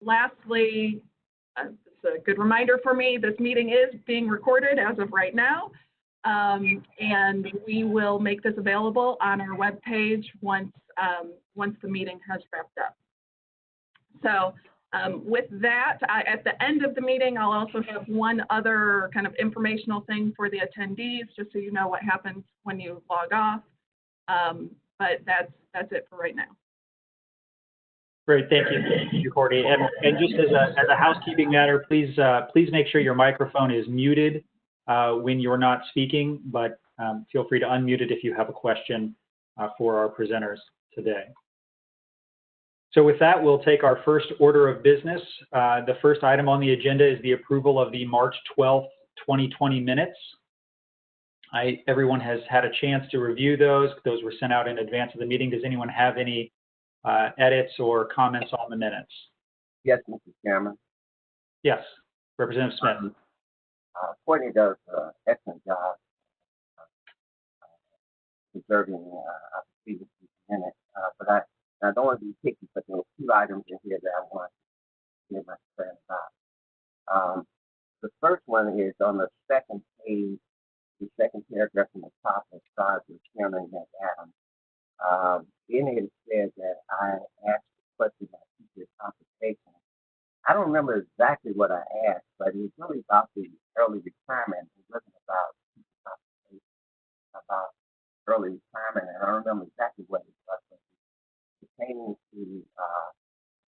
Lastly, it's a good reminder for me, this meeting is being recorded as of right now, and we will make this available on our webpage once the meeting has wrapped up. So with that, at the end of the meeting, I'll also have one other kind of informational thing for the attendees, just so you know what happens when you log off. But that's it for right now. Great, thank you, Courtney. And just as a housekeeping matter, please make sure your microphone is muted when you're not speaking, but feel free to unmute it if you have a question for our presenters today. So with that, we'll take our first order of business. The first item on the agenda is the approval of the March 12th, 2020 minutes. Everyone has had a chance to review those. Those were sent out in advance of the meeting. Does anyone have any edits or comments on the minutes? Yes, Mr. Chairman. Yes, Representative Smith. Courtney does an excellent job preserving our previous minutes, but I don't want to be picky, but there are two items in here that I want to give my friend about. The first one is on the second page, the second paragraph from the top that starts with Chairman Adams. In it says that I asked the question about teacher compensation. I don't remember exactly what I asked, but it was really about the early retirement. It wasn't about teacher compensation, about early retirement, and I don't remember exactly what it was, but pertaining to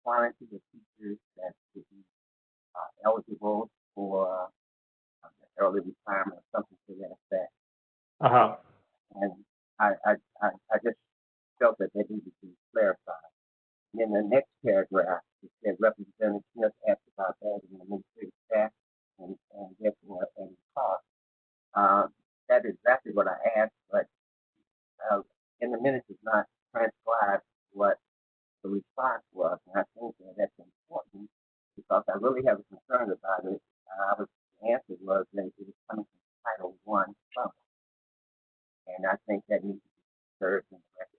quality of teachers that should be eligible for early retirement or something to that effect. And I just felt that they needed to be clarified. And in the next paragraph, it said Representative Smith asked about that in the administrative staff and therefore any cost. That's exactly what I asked, but in the minutes it's not transcribed what the response was, and I think that that's important because I really have a concern about it. The answer was that it was coming from Title I funds, and I think that needs to be served in the record.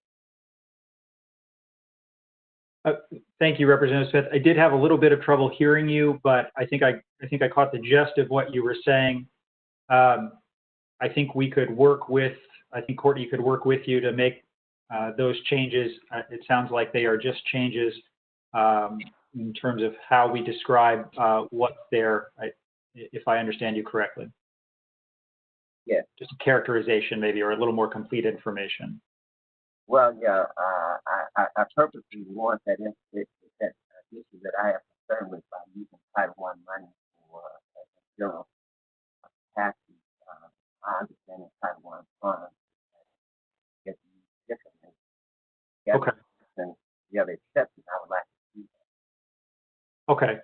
Thank you, Representative Smith. I did have a little bit of trouble hearing you, but I think I caught the gist of what you were saying. I think we could work with. I think Courtney could work with you to make those changes. It sounds like they are just changes in terms of how we describe what's there. If I understand you correctly. Yes. Just a characterization, maybe, or a little more complete information. Well, yeah, I purposely want that issue that I have concern with by using Title I money for general capacity. I understand the Title I funds get used differently. Yeah, okay. And the other exception, I would like to see that. Okay.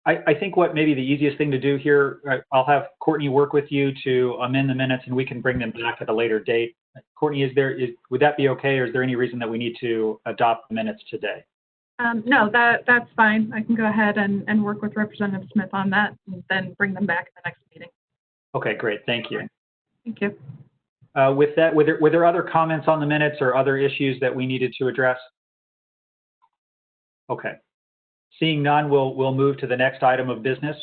I think what maybe the easiest thing to do here, I'll have Courtney work with you to amend the minutes, and we can bring them back at a later date. Courtney, would that be okay, or is there any reason that we need to adopt the minutes today? No, that's fine. I can go ahead and work with Representative Smith on that, and then bring them back at the next meeting. Okay, great. Thank you. Thank you. With that, were there other comments on the minutes or other issues that we needed to address? Okay. Seeing none, we'll move to the next item of business.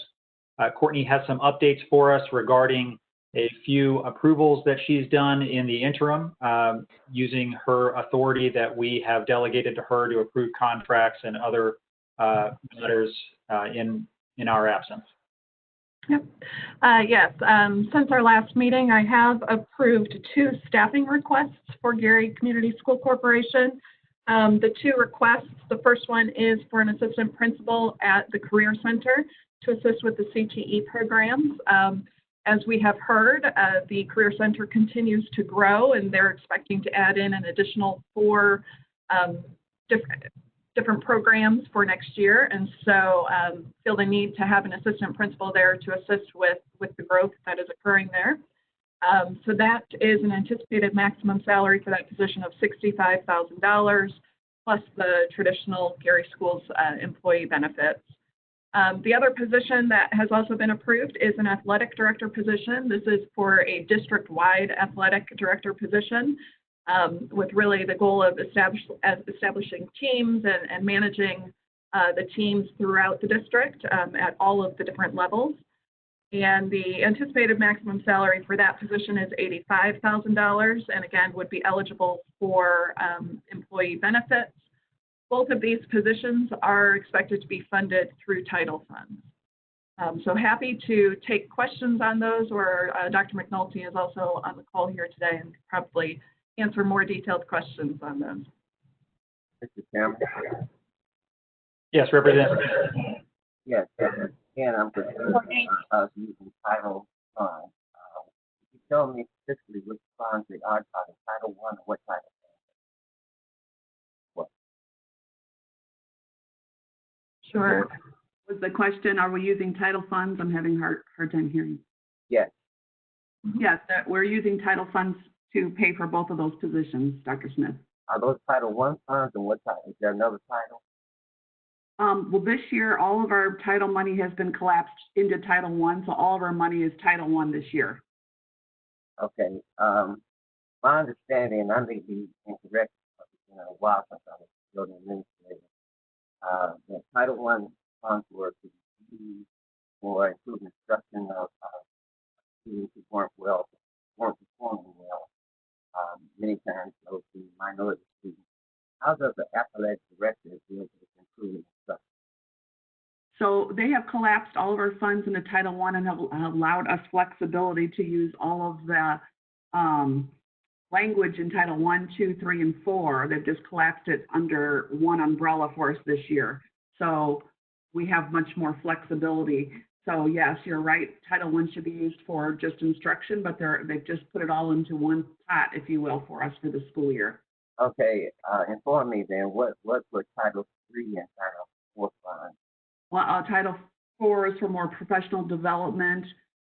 Courtney has some updates for us regarding a few approvals that she's done in the interim, using her authority that we have delegated to her to approve contracts and other matters in our absence. Yep. Yes. Since our last meeting, I have approved 2 staffing requests for Gary Community School Corporation. The 2 requests, the first one is for an assistant principal at the Career Center to assist with the CTE programs. As we have heard, the Career Center continues to grow, and they're expecting to add in an additional 4 different programs for next year, and so feel the need to have an assistant principal there to assist with the growth that is occurring there. So that is an anticipated maximum salary for that position of $65,000 plus the traditional Gary Schools employee benefits. The other position that has also been approved is an athletic director position. This is for a district-wide athletic director position with really the goal of establishing teams and managing the teams throughout the district at all of the different levels. And the anticipated maximum salary for that position is $85,000, and again, would be eligible for employee benefits. Both of these positions are expected to be funded through title funds. So happy to take questions on those, or Dr. McNulty is also on the call here today and could probably answer more detailed questions on those. Mr. Chairman? Yes, Representative. Yes, again, I'm concerned about us using title funds. Could you tell me specifically which funds they are, Title I or what title? What? Sure. Was the question, are we using title funds? I'm having hard time hearing. Yes. Yes, we're using title funds to pay for both of those positions, Dr. Smith. Are those Title I funds and what title? Is there another title? Well, this year, all of our title money has been collapsed into Title I, so all of our money is Title I this year. Okay. My understanding, and I may be incorrect, it's been a while since I was building administrator, that Title I funds were to be used for improving instruction of students who weren't performing well. Many times those were minority students. How does the athletic director deal with improving instruction? So they have collapsed all of our funds into Title I and have allowed us flexibility to use all of the language in Title I, II, III, and IV. They've just collapsed it under one umbrella for us this year. So we have much more flexibility. So yes, you're right. Title I should be used for just instruction, but they've just put it all into one pot, if you will, for us for the school year. Okay, inform me then, what were Title III and Title IV funds? Well, Title IV is for more professional development,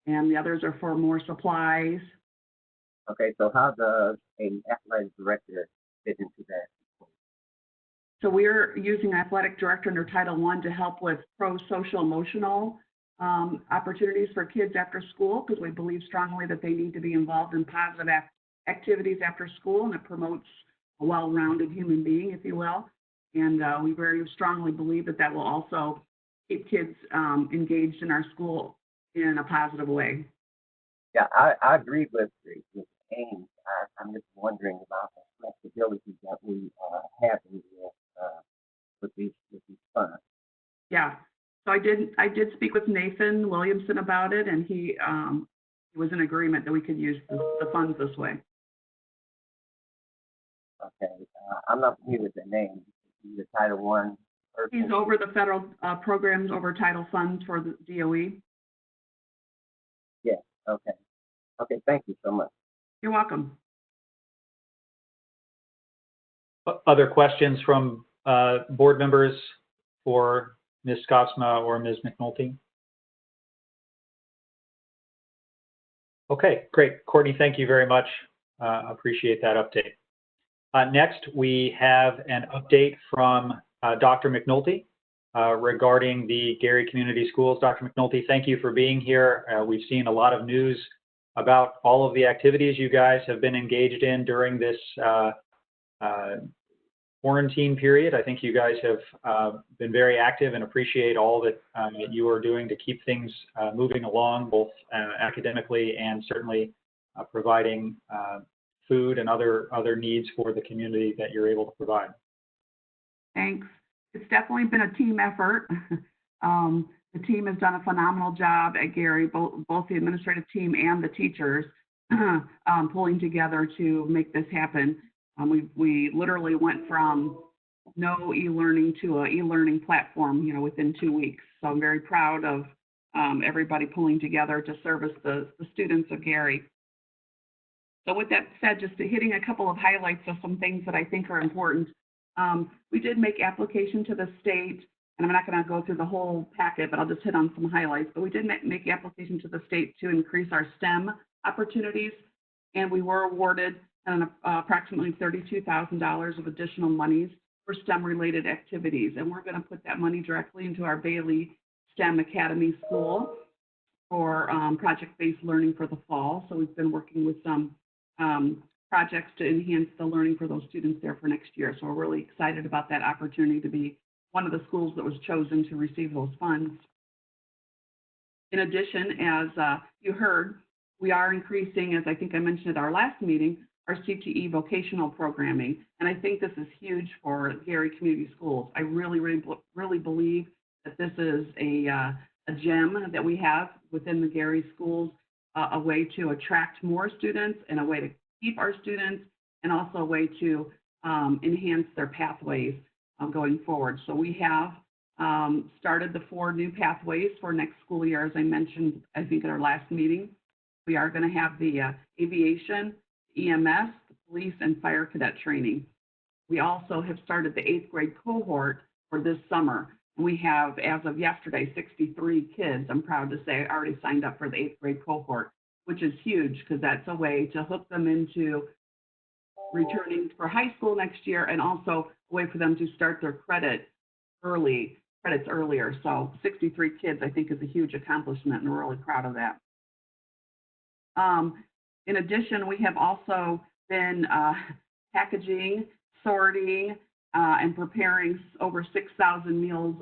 and the others are for more supplies. Okay, so how does an athletic director fit into that? So we're using athletic director under Title I to help with pro-social emotional opportunities for kids after school, because we believe strongly that they need to be involved in positive activities after school, and it promotes a well-rounded human being, if you will. And we very strongly believe that that will also keep kids engaged in our school in a positive way. Yeah, I agree with Ames. I'm just wondering about the flexibility that we have in with these funds. Yeah, so I did speak with Nathan Williamson about it, and he was in agreement that we could use the funds this way. Okay, I'm not familiar with the name. He's a Title I person. He's over the federal programs over title funds for the DOE. Yes, okay. Okay, thank you so much. You're welcome. Other questions from board members for Ms. Scotsma or Ms. McNulty? Okay, great. Courtney, thank you very much. Appreciate that update. Next, we have an update from Dr. McNulty regarding the Gary Community Schools. Dr. McNulty, thank you for being here. We've seen a lot of news about all of the activities you guys have been engaged in during this quarantine period. I think you guys have been very active and appreciate all that you are doing to keep things moving along, both academically and certainly providing food and other needs for the community that you're able to provide. Thanks. It's definitely been a team effort. The team has done a phenomenal job at Gary, both the administrative team and the teachers, pulling together to make this happen. We literally went from no e-learning to an e-learning platform, within 2 weeks. So I'm very proud of everybody pulling together to service the students of Gary. So with that said, just hitting a couple of highlights of some things that I think are important. We did make application to the state, and I'm not going to go through the whole packet, but I'll just hit on some highlights. But we did make application to the state to increase our STEM opportunities, and we were awarded approximately $32,000 of additional monies for STEM-related activities. And we're going to put that money directly into our Bailey STEM Academy School for project-based learning for the fall. So we've been working with some projects to enhance the learning for those students there for next year. So we're really excited about that opportunity to be one of the schools that was chosen to receive those funds. In addition, as you heard, we are increasing, as I think I mentioned at our last meeting, our CTE vocational programming. And I think this is huge for Gary Community Schools. I really believe that this is a gem that we have within the Gary schools, a way to attract more students and a way to keep our students, and also a way to enhance their pathways going forward. So we have started the 4 new pathways for next school year, as I mentioned, I think at our last meeting. We are going to have the aviation, EMS, the police, and fire cadet training. We also have started the 8th grade cohort for this summer. And we have, as of yesterday, 63 kids, I'm proud to say, already signed up for the 8th grade cohort, which is huge because that's a way to hook them into returning for high school next year, and also a way for them to start their credits earlier. So 63 kids, I think, is a huge accomplishment, and we're really proud of that. In addition, we have also been packaging, sorting, and preparing over 6,000 meals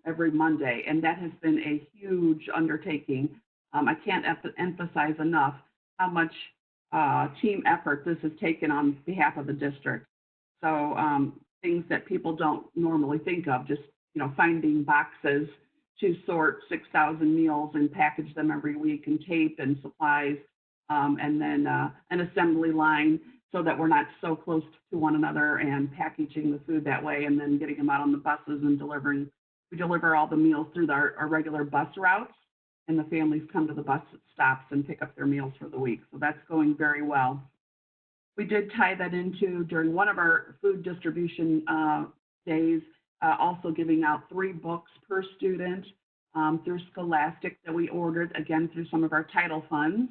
every Monday, and that has been a huge undertaking. I can't emphasize enough how much team effort this has taken on behalf of the district. So things that people don't normally think of, just finding boxes to sort 6,000 meals and package them every week, and tape and supplies, and then an assembly line so that we're not so close to one another, and packaging the food that way, and then getting them out on the buses and delivering. We deliver all the meals through our regular bus routes, and the families come to the bus stops and pick up their meals for the week. So that's going very well. We did tie that into, during one of our food distribution days, also giving out 3 books per student through Scholastic that we ordered, again, through some of our title funds.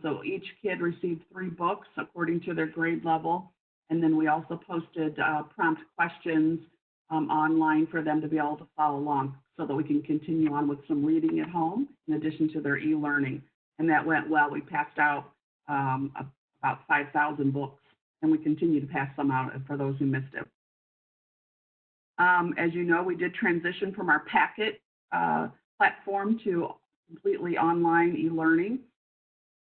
So each kid received 3 books according to their grade level. And then we also posted prompt questions online for them to be able to follow along, so that we can continue on with some reading at home in addition to their e-learning. And that went well. We passed out about 5,000 books, and we continue to pass some out for those who missed it. As you know, we did transition from our packet platform to completely online e-learning.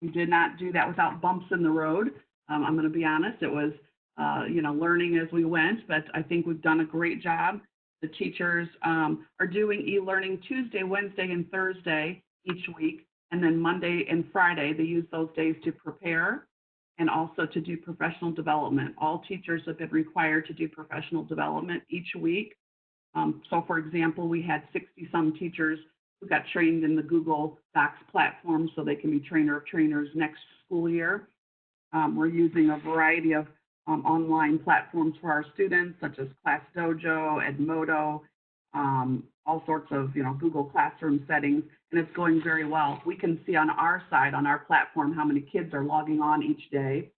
We did not do that without bumps in the road. I'm going to be honest, it was learning as we went, but I think we've done a great job. The teachers are doing e-learning Tuesday, Wednesday, and Thursday each week, and then Monday and Friday, they use those days to prepare and also to do professional development. All teachers have been required to do professional development each week. So for example, we had 60-some teachers who got trained in the Google Docs platform so they can be trainer of trainers next school year. We're using a variety of online platforms for our students, such as Class Dojo, Edmodo, all sorts of Google Classroom settings, and it's going very well. We can see on our side, on our platform, how many kids are logging on each day.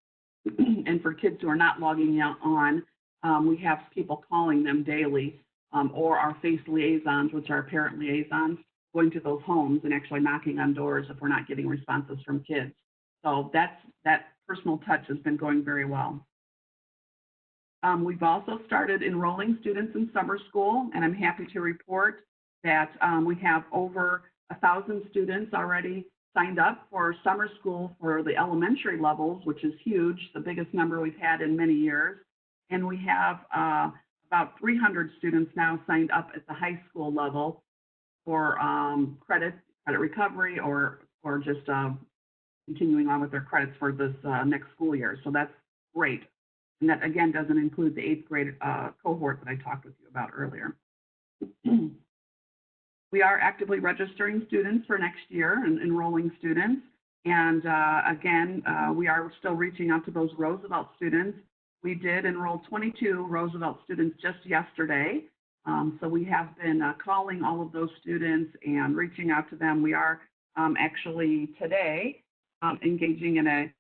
And for kids who are not logging on, we have people calling them daily, or our FACE liaisons, which are parent liaisons, going to those homes and actually knocking on doors if we're not getting responses from kids. So that personal touch has been going very well. We've also started enrolling students in summer school, and I'm happy to report that we have over 1,000 students already signed up for summer school for the elementary levels, which is huge, the biggest number we've had in many years. And we have about 300 students now signed up at the high school level for credit recovery, or just continuing on with their credits for this next school year. So that's great. And that, again, doesn't include the 8th grade cohort that I talked with you about earlier. We are actively registering students for next year and enrolling students. And again, we are still reaching out to those Roosevelt students. We did enroll 22 Roosevelt students just yesterday. So we have been calling all of those students and reaching out to them. We are actually today engaging in a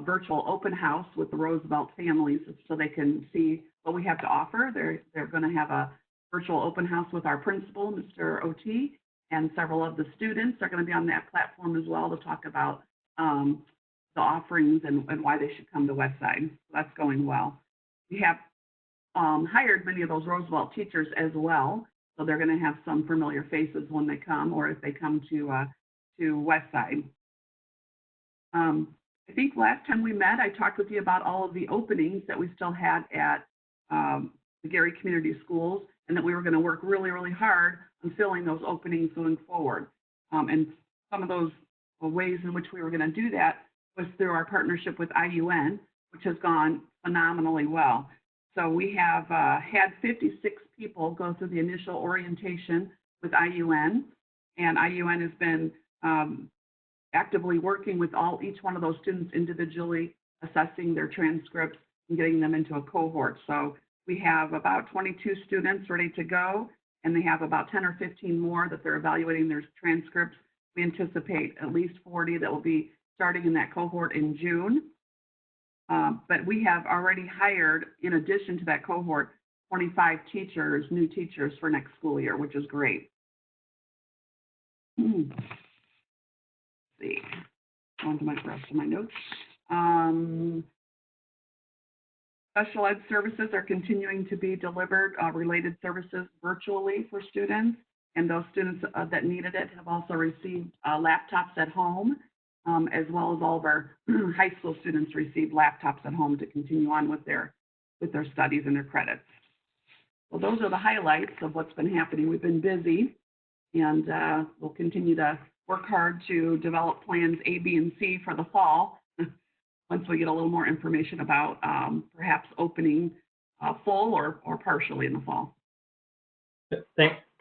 virtual open house with the Roosevelt families so they can see what we have to offer. They're going to have a virtual open house with our principal, Mr. OT, and several of the students are going to be on that platform as well to talk about the offerings and why they should come to Westside. So that's going well. We have hired many of those Roosevelt teachers as well. So they're going to have some familiar faces when they come, or if they come to Westside. I think last time we met, I talked with you about all of the openings that we still had at the Gary Community Schools, and that we were going to work really, really hard on filling those openings going forward. And some of those ways in which we were going to do that was through our partnership with IUN, which has gone phenomenally well. So we have had 56 people go through the initial orientation with IUN, and IUN has been actively working with each one of those students individually, assessing their transcripts and getting them into a cohort. So we have about 22 students ready to go, and they have about 10 or 15 more that they're evaluating their transcripts. We anticipate at least 40 that will be starting in that cohort in June. But we have already hired, in addition to that cohort, 25 teachers, new teachers for next school year, which is great. Let's see, on to the rest of my notes. Special ed services are continuing to be delivered, related services virtually for students, and those students that needed it have also received laptops at home, as well as all of our high school students received laptops at home to continue on with their studies and their credits. Well, those are the highlights of what's been happening. We've been busy, and we'll continue to work hard to develop plans A, B, and C for the fall once we get a little more information about perhaps opening full or partially in the fall.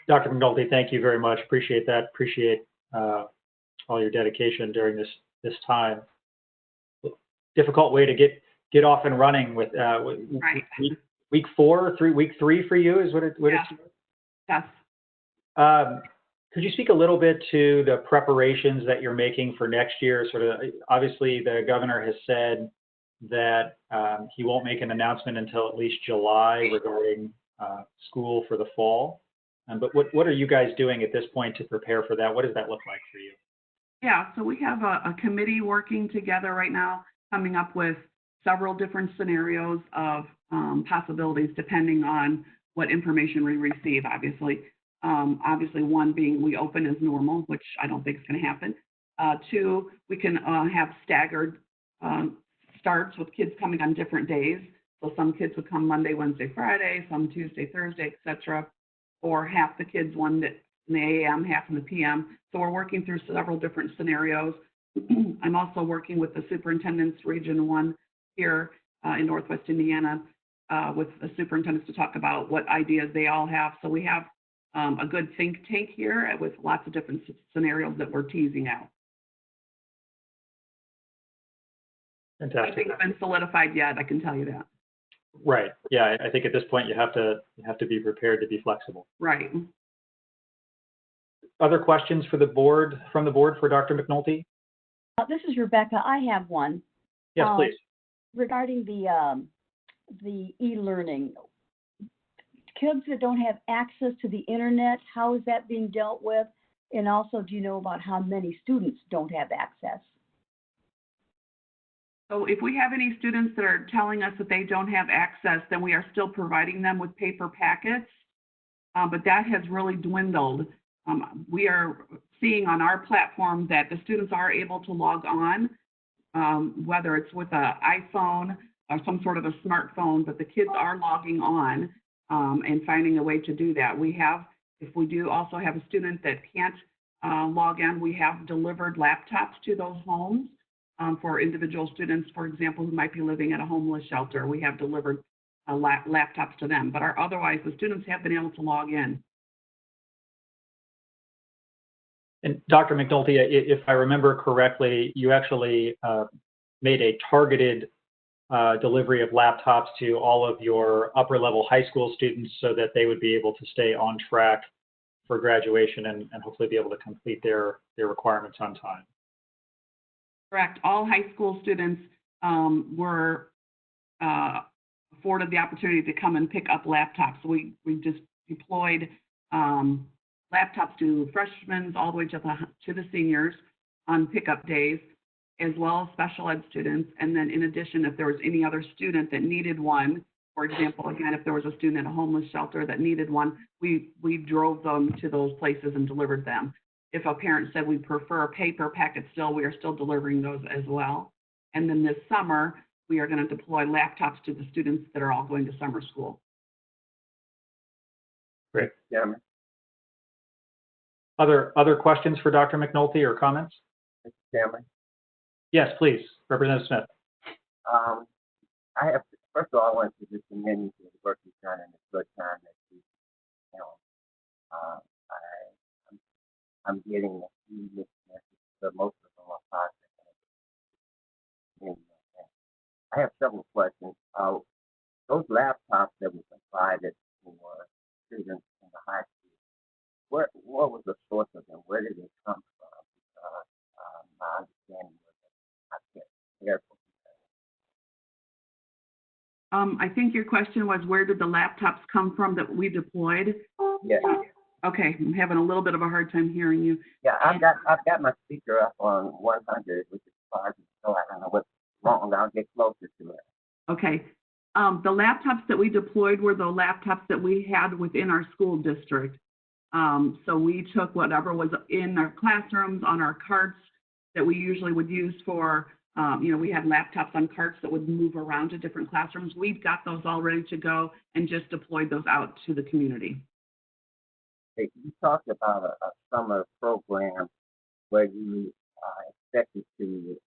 Dr. McNulty, thank you very much. Appreciate that. Appreciate all your dedication during this time. Difficult way to get off and running with right. week 4, week 3 for you is what it yeah. it's. Yes. Could you speak a little bit to the preparations that you're making for next year? Sort of, obviously, the governor has said that he won't make an announcement until at least July regarding school for the fall. But what are you guys doing at this point to prepare for that? What does that look like for you? Yeah, so we have a committee working together right now, coming up with several different scenarios of possibilities depending on what information we receive, obviously. Obviously, one being we open as normal, which I don't think is going to happen. 2, we can have staggered starts with kids coming on different days. So some kids would come Monday, Wednesday, Friday, some Tuesday, Thursday, etc. Or half the kids one in the AM, half in the PM. So we're working through several different scenarios. I'm also working with the superintendents, Region 1 here in Northwest Indiana, with the superintendents to talk about what ideas they all have. So we have a good think tank here with lots of different scenarios that we're teasing out. Fantastic. Nothing's been solidified yet, I can tell you that. Right. Yeah, I think at this point you have to be prepared to be flexible. Right. Other questions for the board for Dr. McNulty? This is Rebecca. I have one. Yes, please. Regarding the e-learning, kids that don't have access to the internet, how is that being dealt with? And also, do you know about how many students don't have access? So if we have any students that are telling us that they don't have access, then we are still providing them with paper packets, but that has really dwindled. We are seeing on our platform that the students are able to log on, whether it's with an iPhone or some sort of a smartphone, but the kids are logging on and finding a way to do that. If we do also have a student that can't log in, we have delivered laptops to those homes for individual students, for example, who might be living at a homeless shelter. We have delivered laptops to them, but otherwise the students have been able to log in. And Dr. McNulty, if I remember correctly, you actually made a targeted delivery of laptops to all of your upper level high school students so that they would be able to stay on track for graduation and hopefully be able to complete their requirements on time. Correct. All high school students were afforded the opportunity to come and pick up laptops. We just deployed laptops to freshmen all the way to the seniors on pickup days, as well as special ed students. And then in addition, if there was any other student that needed one For example, again, if there was a student at a homeless shelter that needed one, we drove them to those places and delivered them. If a parent said we prefer a paper packet still, we are still delivering those as well. And then this summer, we are going to deploy laptops to the students that are all going to summer school. Great. Chairman, Other questions for Dr. McNulty or comments? Mr. Chairman. Yes, please, Representative Smith. I have, first of all, I want to just commend you for the work you've done in this good time that you know, I'm getting a few mixed messages, but most of them are positive. And I have several questions. Those laptops that were provided for students in the high school, what was the source of them? Where did they come from? My understanding was that I can't careful. I think your question was, where did the laptops come from that we deployed? Yes. Okay, I'm having a little bit of a hard time hearing you. Yeah, I've got my speaker up on 100, which is far, so I don't know what's wrong. I'll get closer to it. Okay. The laptops that we deployed were the laptops that we had within our school district. So we took whatever was in our classrooms on our carts that we usually would use for, we had laptops on carts that would move around to different classrooms. We've got those all ready to go and just deployed those out to the community. Hey, you talked about a summer program where you expected to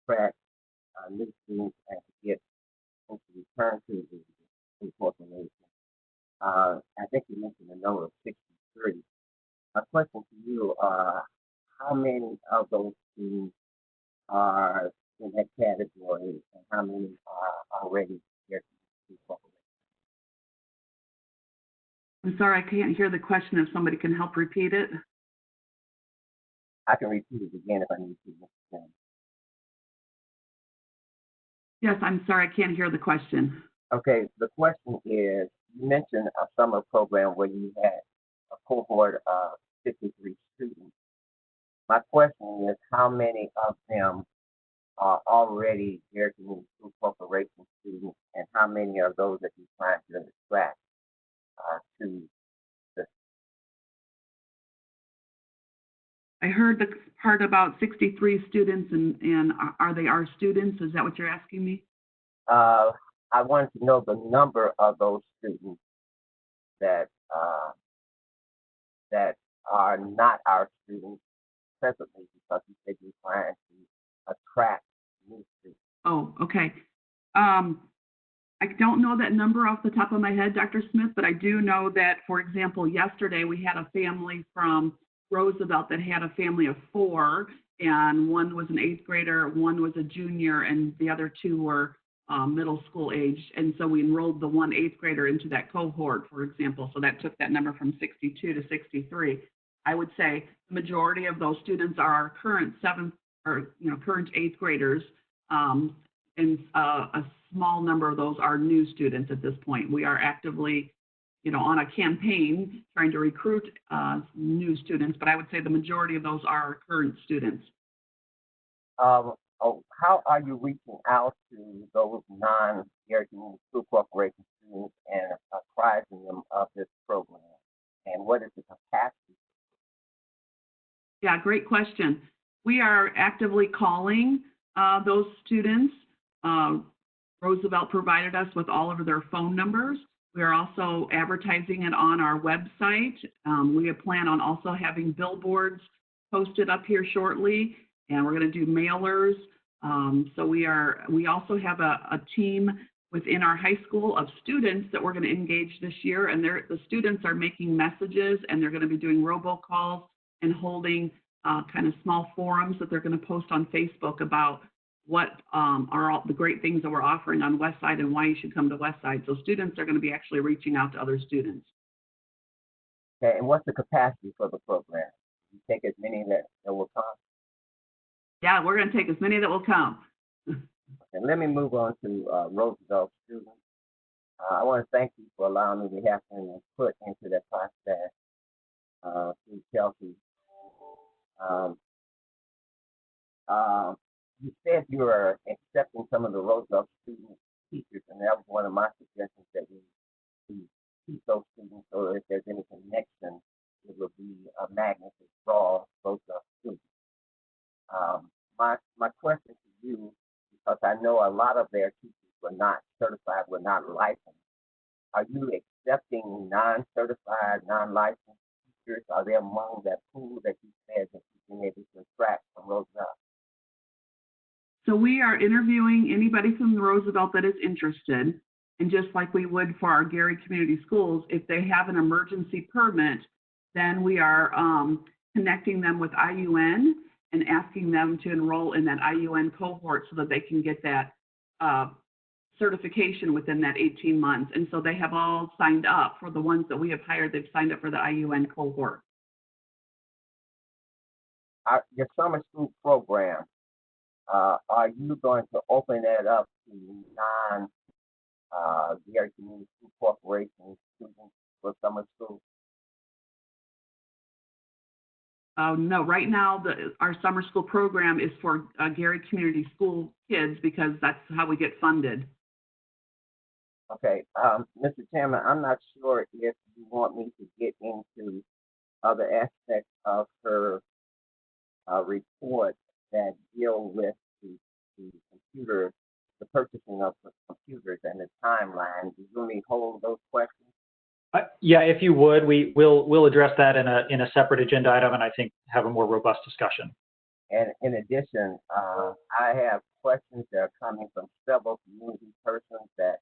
attract new students and to get to return to the corporation. I think you mentioned a number of 63. My question to you, how many of those students are in that category and how many are already here to the corporation? I'm sorry, I can't hear the question. If somebody can help repeat it. I can repeat it again if I need to. Yes, I'm sorry, I can't hear the question. Okay, the question is, you mentioned a summer program where you had a cohort of 53 students. My question is, how many of them are already American School Corporation students, and how many are those that you're trying to attract to the? I heard the part about 63 students, and are they our students? Is that what you're asking me? I wanted to know the number of those students that that are not our students presently, because you said you're trying to attract new students. Oh, okay. I don't know that number off the top of my head, Dr. Smith, but I do know that, for example, yesterday we had a family from Roosevelt that had a family of 4, and one was an 8th grader, one was a junior, and the other 2 were middle school age. And so we enrolled the one 8th grader into that cohort, for example. So that took that number from 62 to 63. I would say the majority of those students are our current 7th or current 8th graders, and a small number of those are new students at this point. We are actively, on a campaign trying to recruit new students, but I would say the majority of those are our current students. How are you reaching out to those non-American School Corporation students and apprising them of this program? And what is the capacity? Yeah, great question. We are actively calling those students. Roosevelt provided us with all of their phone numbers. We are also advertising it on our website. We plan on also having billboards posted up here shortly, and we're going to do mailers. So we also have a team within our high school of students that we're going to engage this year, and the students are making messages, and they're going to be doing robocalls and holding kind of small forums that they're going to post on Facebook about what are all the great things that we're offering on Westside and why you should come to Westside. So students are going to be actually reaching out to other students. Okay, and what's the capacity for the program? You take as many that will come? Yeah, we're going to take as many that will come. And let me move on to Roosevelt students. I want to thank you for allowing me to have some input into that process through Chelsea. You said you are accepting some of the Roosevelt students teachers, and that was one of my suggestions that we keep those students so that if there's any connection, it will be a magnet to draw those students. My question to you, because I know a lot of their teachers were not certified, were not licensed. Are you accepting non-certified, non-licensed teachers? Are they among that pool that you said that you've been able to attract from Roosevelt? So we are interviewing anybody from Roosevelt that is interested. And just like we would for our Gary Community Schools, if they have an emergency permit, then we are connecting them with IUN and asking them to enroll in that IUN cohort so that they can get that certification within that 18 months. And so they have all signed up. For the ones that we have hired, they've signed up for the IUN cohort. Your summer school program, are you going to open that up to non-Gary Community School Corporation students for summer school? No, right now our summer school program is for Gary Community School kids because that's how we get funded. Okay, Mr. Chairman, I'm not sure if you want me to get into other aspects of her report that deal with the computer, the purchasing of the computers and the timeline. Do you want me to hold those questions? Yeah, if you would, we'll address that in a separate agenda item, and I think have a more robust discussion. And in addition, I have questions that are coming from several community persons that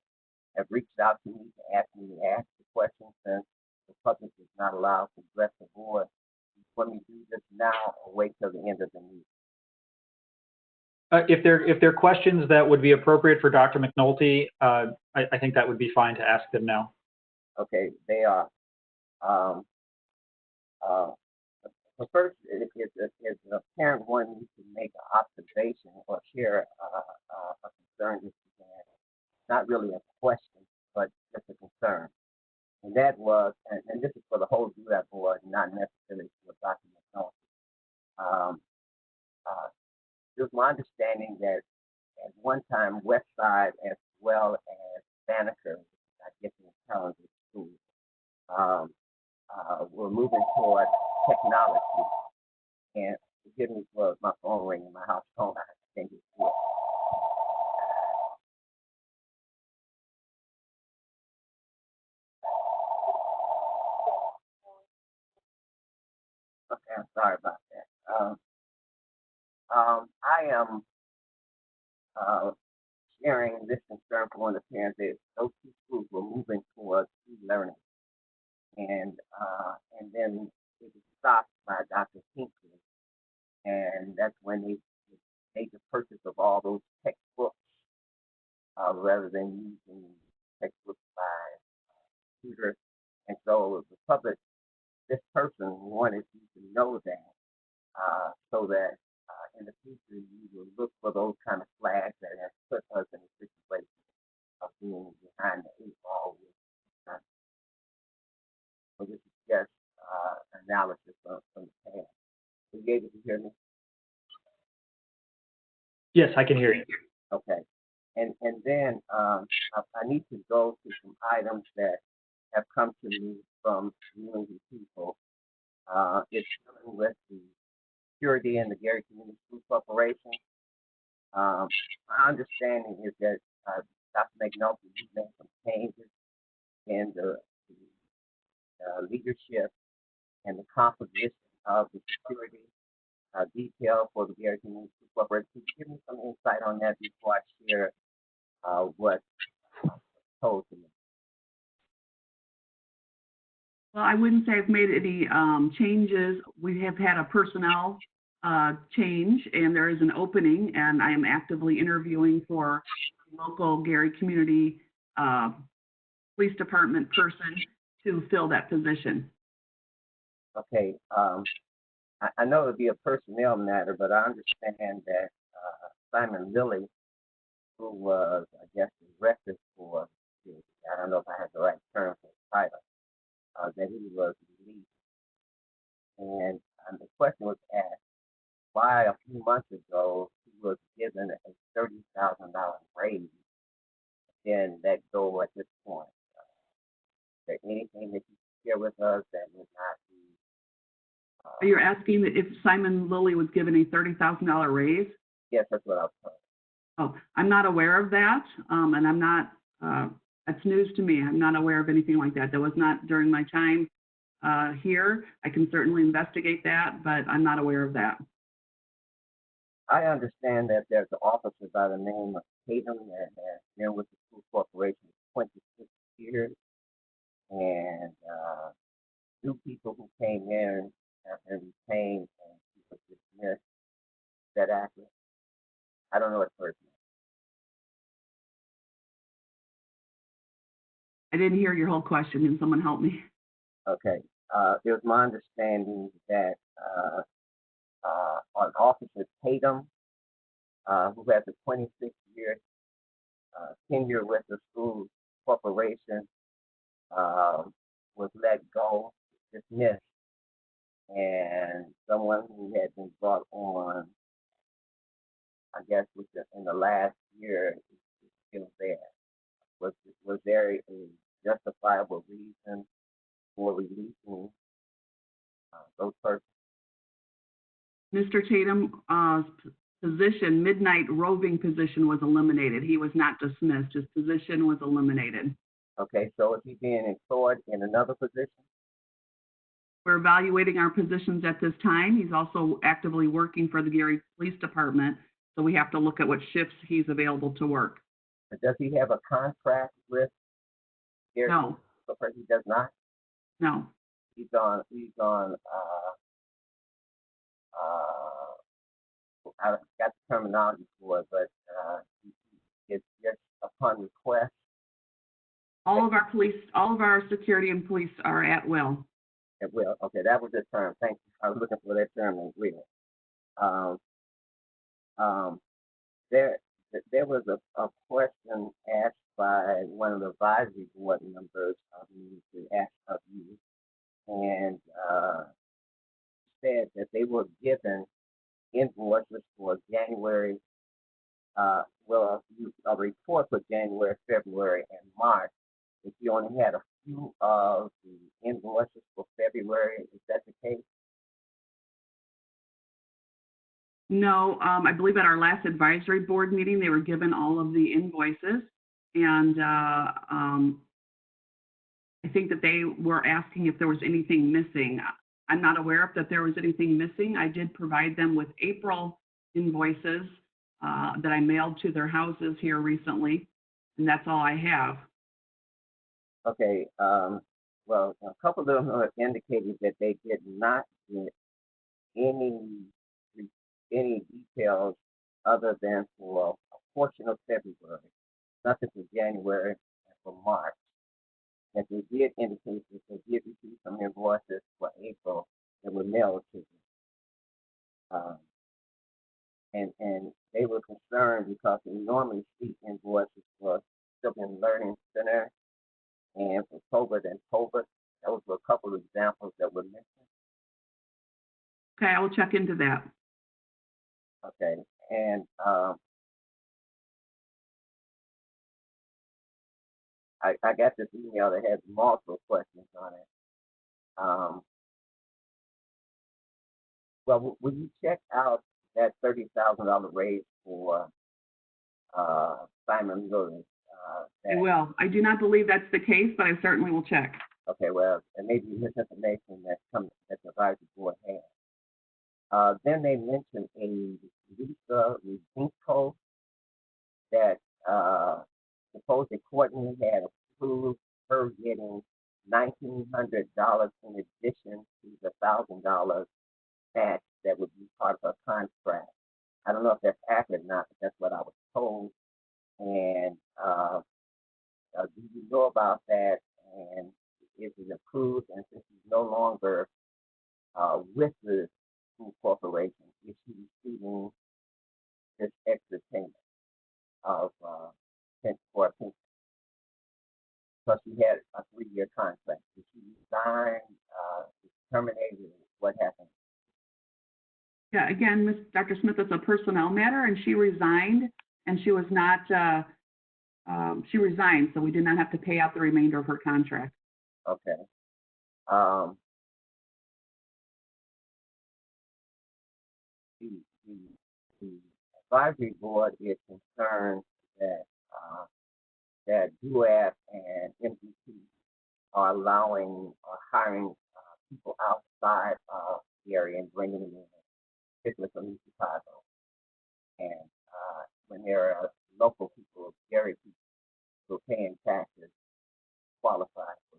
have reached out to me to ask me to ask the questions since the public is not allowed to address the board. Let me do this now or wait till the end of the meeting. If there are questions that would be appropriate for Dr. McNulty, I think that would be fine to ask them now. Okay, they are. The first is a parent wanting to make an observation or share a concern that you had. Not really a question, but just a concern. And that was, and this is for the whole DUAB board, not necessarily for Dr. McNulty. It was my understanding that at one time Westside as well as Banneker, I guess in talented schools, were moving toward technology. And forgive me for my phone ringing, my house phone, I think it's good. Okay, I'm sorry about that. I am sharing this concern for one of the parents that those two schools were moving towards e-learning. And then it was stopped by Dr. Hinckley. And that's when they made the purchase of all those textbooks rather than using textbooks by tutors. And so the public, this person wanted you to know that so that in the future you will look for those kind of flags that have put us in a situation of being behind the eight ball. So this is just analysis from the past. Are you able to hear me? Yes, I can hear you. Okay. And then I need to go to some items that have come to me from community people. It's dealing with the security in the Gary Community School Corporation. My understanding is that Dr. McNulty, you made some changes in the leadership and the composition of the security detail for the Gary Community School Corporation. Could you give me some insight on that before I share what was told to me? Well, I wouldn't say I've made any changes. We have had a personnel change, and there is an opening, and I am actively interviewing for local Gary Community Police Department person to fill that position. Okay. I know it'll be a personnel matter, but I understand that Simon Lilly, who was, I guess, the director for, I don't know if I have the right term for the title, that he was released. And the question was asked why a few months ago he was given a $30,000 raise then let go at this point. Is there anything that you can share with us that would not be? You're asking that if Simon Lilly was given a $30,000 raise? Yes, that's what I was talking. Oh, I'm not aware of that, and I'm not, that's news to me. I'm not aware of anything like that. That was not during my time here. I can certainly investigate that, but I'm not aware of that. I understand that there's an officer by the name of Tatum that has been with the school corporation for 26 years, and two people who came in have been retained and he was dismissed. Is that accurate? I don't know what person. I didn't hear your whole question. Can someone help me? Okay. It was my understanding that on Officer Tatum, who has a 26-year tenure with the school corporation, was let go, dismissed, and someone who had been brought on, I guess, in the last year is still there. Was there a justifiable reason for releasing those persons? Mr. Tatum's position, midnight roving position, was eliminated. He was not dismissed. His position was eliminated. Okay, so is he being employed in another position? We're evaluating our positions at this time. He's also actively working for the Gary Police Department, so we have to look at what shifts he's available to work. Does he have a contract with Gary? No. He does not? No. He's on I got the terminology for it, but it's just upon request. All of our security and police are at will. At will. Okay, that was the term. Thank you. I was looking for that term in real. There was a question asked by one of the advisory board members of me to ask of you, and said that they were given invoices for January, a report for January, February, and March. If you only had a few of the invoices for February, is that the case? No, I believe at our last advisory board meeting, they were given all of the invoices, and I think that they were asking if there was anything missing. I'm not aware of that there was anything missing. I did provide them with April invoices that I mailed to their houses here recently, and that's all I have. Okay, well, a couple of them have indicated that they did not get any details other than for a portion of February, nothing for January and for March. And they did indicate that they did receive some invoices for April that were mailed to them. And they were concerned because they normally see invoices for Children's Learning Center and for COVID and COVID. Those were a couple of examples that were missing. Okay, I will check into that. Okay, and I got this email that has multiple questions on it. Well, will you check out that $30,000 raise for Simon Lilly? I will. I do not believe that's the case, but I certainly will check. Okay, well, it may be misinformation that the advisory board has. Then they mentioned a Lisa Ruzinko that supposedly Courtney had approved her getting $1,900 in addition to the $1,000 match that would be part of her contract. I don't know if that's accurate or not, but that's what I was told. And do you know about that? And is it approved? And since she's no longer with the school corporation, is she receiving this extra payment of for a pension? Plus, she had a 3-year contract. Did she resign? Terminated? What happened? Yeah, again, Dr. Smith, it's a personnel matter, and she resigned, and she was not she resigned, so we did not have to pay out the remainder of her contract. Okay. The, the, the advisory board is concerned that that DUAB and MDT are allowing or hiring people outside of the area and bringing them in, particularly from East Chicago. And when there are local people, Gary people who are paying taxes, qualify for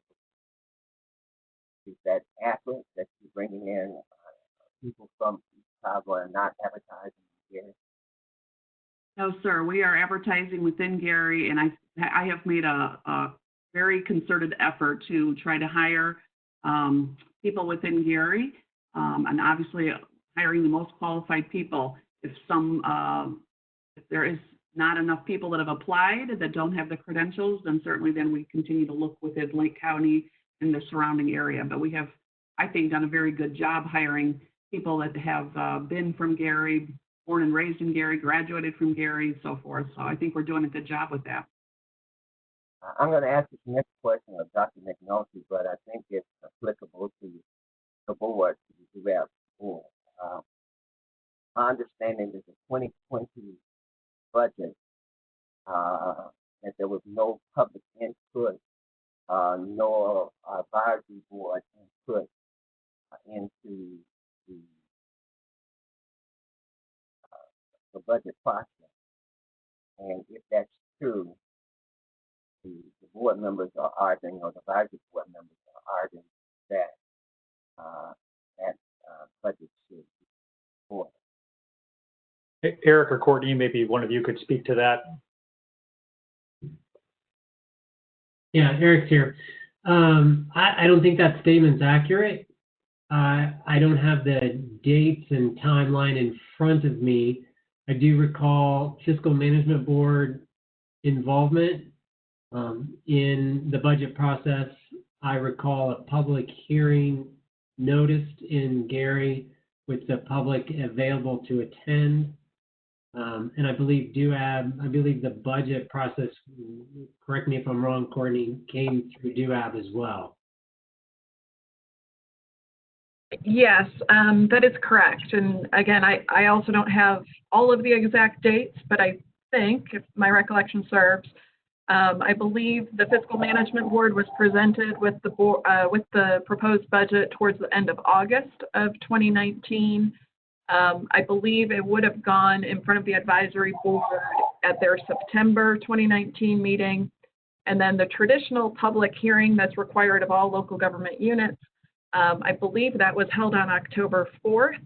it. Is that accurate that you're bringing in people from East Chicago and not advertising in Gary? No, sir. We are advertising within Gary, and I have made a very concerted effort to try to hire people within Gary, and obviously hiring the most qualified people. If there is not enough people that have applied that don't have the credentials, then certainly then we continue to look within Lake County and the surrounding area. But we have, I think, done a very good job hiring people that have been from Gary, born and raised in Gary, graduated from Gary, and so forth. So I think we're doing a good job with that. I'm going to ask this next question of Dr. McNulty, but I think it's applicable to the board, to the DUAB board. My understanding is the 2020 budget, that there was no public input, nor advisory board input into the budget process. And if that's true, the board members are arguing, or the advisory board members are arguing that that budget should be supported. Eric or Courtney, maybe one of you could speak to that. Yeah, Eric's here. I don't think that statement's accurate. I don't have the dates and timeline in front of me. I do recall Fiscal Management Board involvement in the budget process. I recall a public hearing noticed in Gary with the public available to attend. And I believe the budget process, correct me if I'm wrong, Courtney, came through DUAB as well. Yes, that is correct. And again, I also don't have all of the exact dates, but I think, if my recollection serves, I believe the Fiscal Management Board was presented with the proposed budget towards the end of August of 2019. I believe it would have gone in front of the advisory board at their September 2019 meeting. And then the traditional public hearing that's required of all local government units, I believe that was held on October 4th.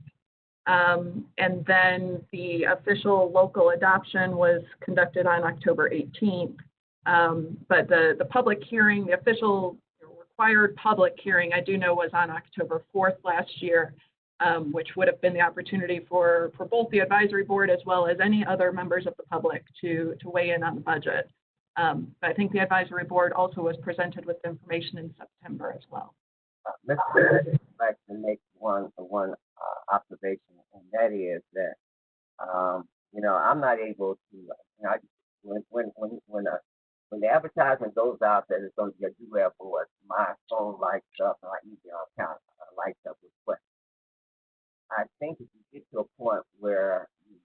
And then the official local adoption was conducted on October 18th. But the public hearing, the official required public hearing, I do know was on October 4th last year, which would have been the opportunity for both the advisory board as well as any other members of the public to weigh in on the budget. But I think the advisory board also was presented with information in September as well. Mr. I'd like to make one observation, and that is that I'm not able to. When the advertisement goes out that it's going to be a DUAB board, my phone lights up, my email account lights up with questions. I think if you get to a point where you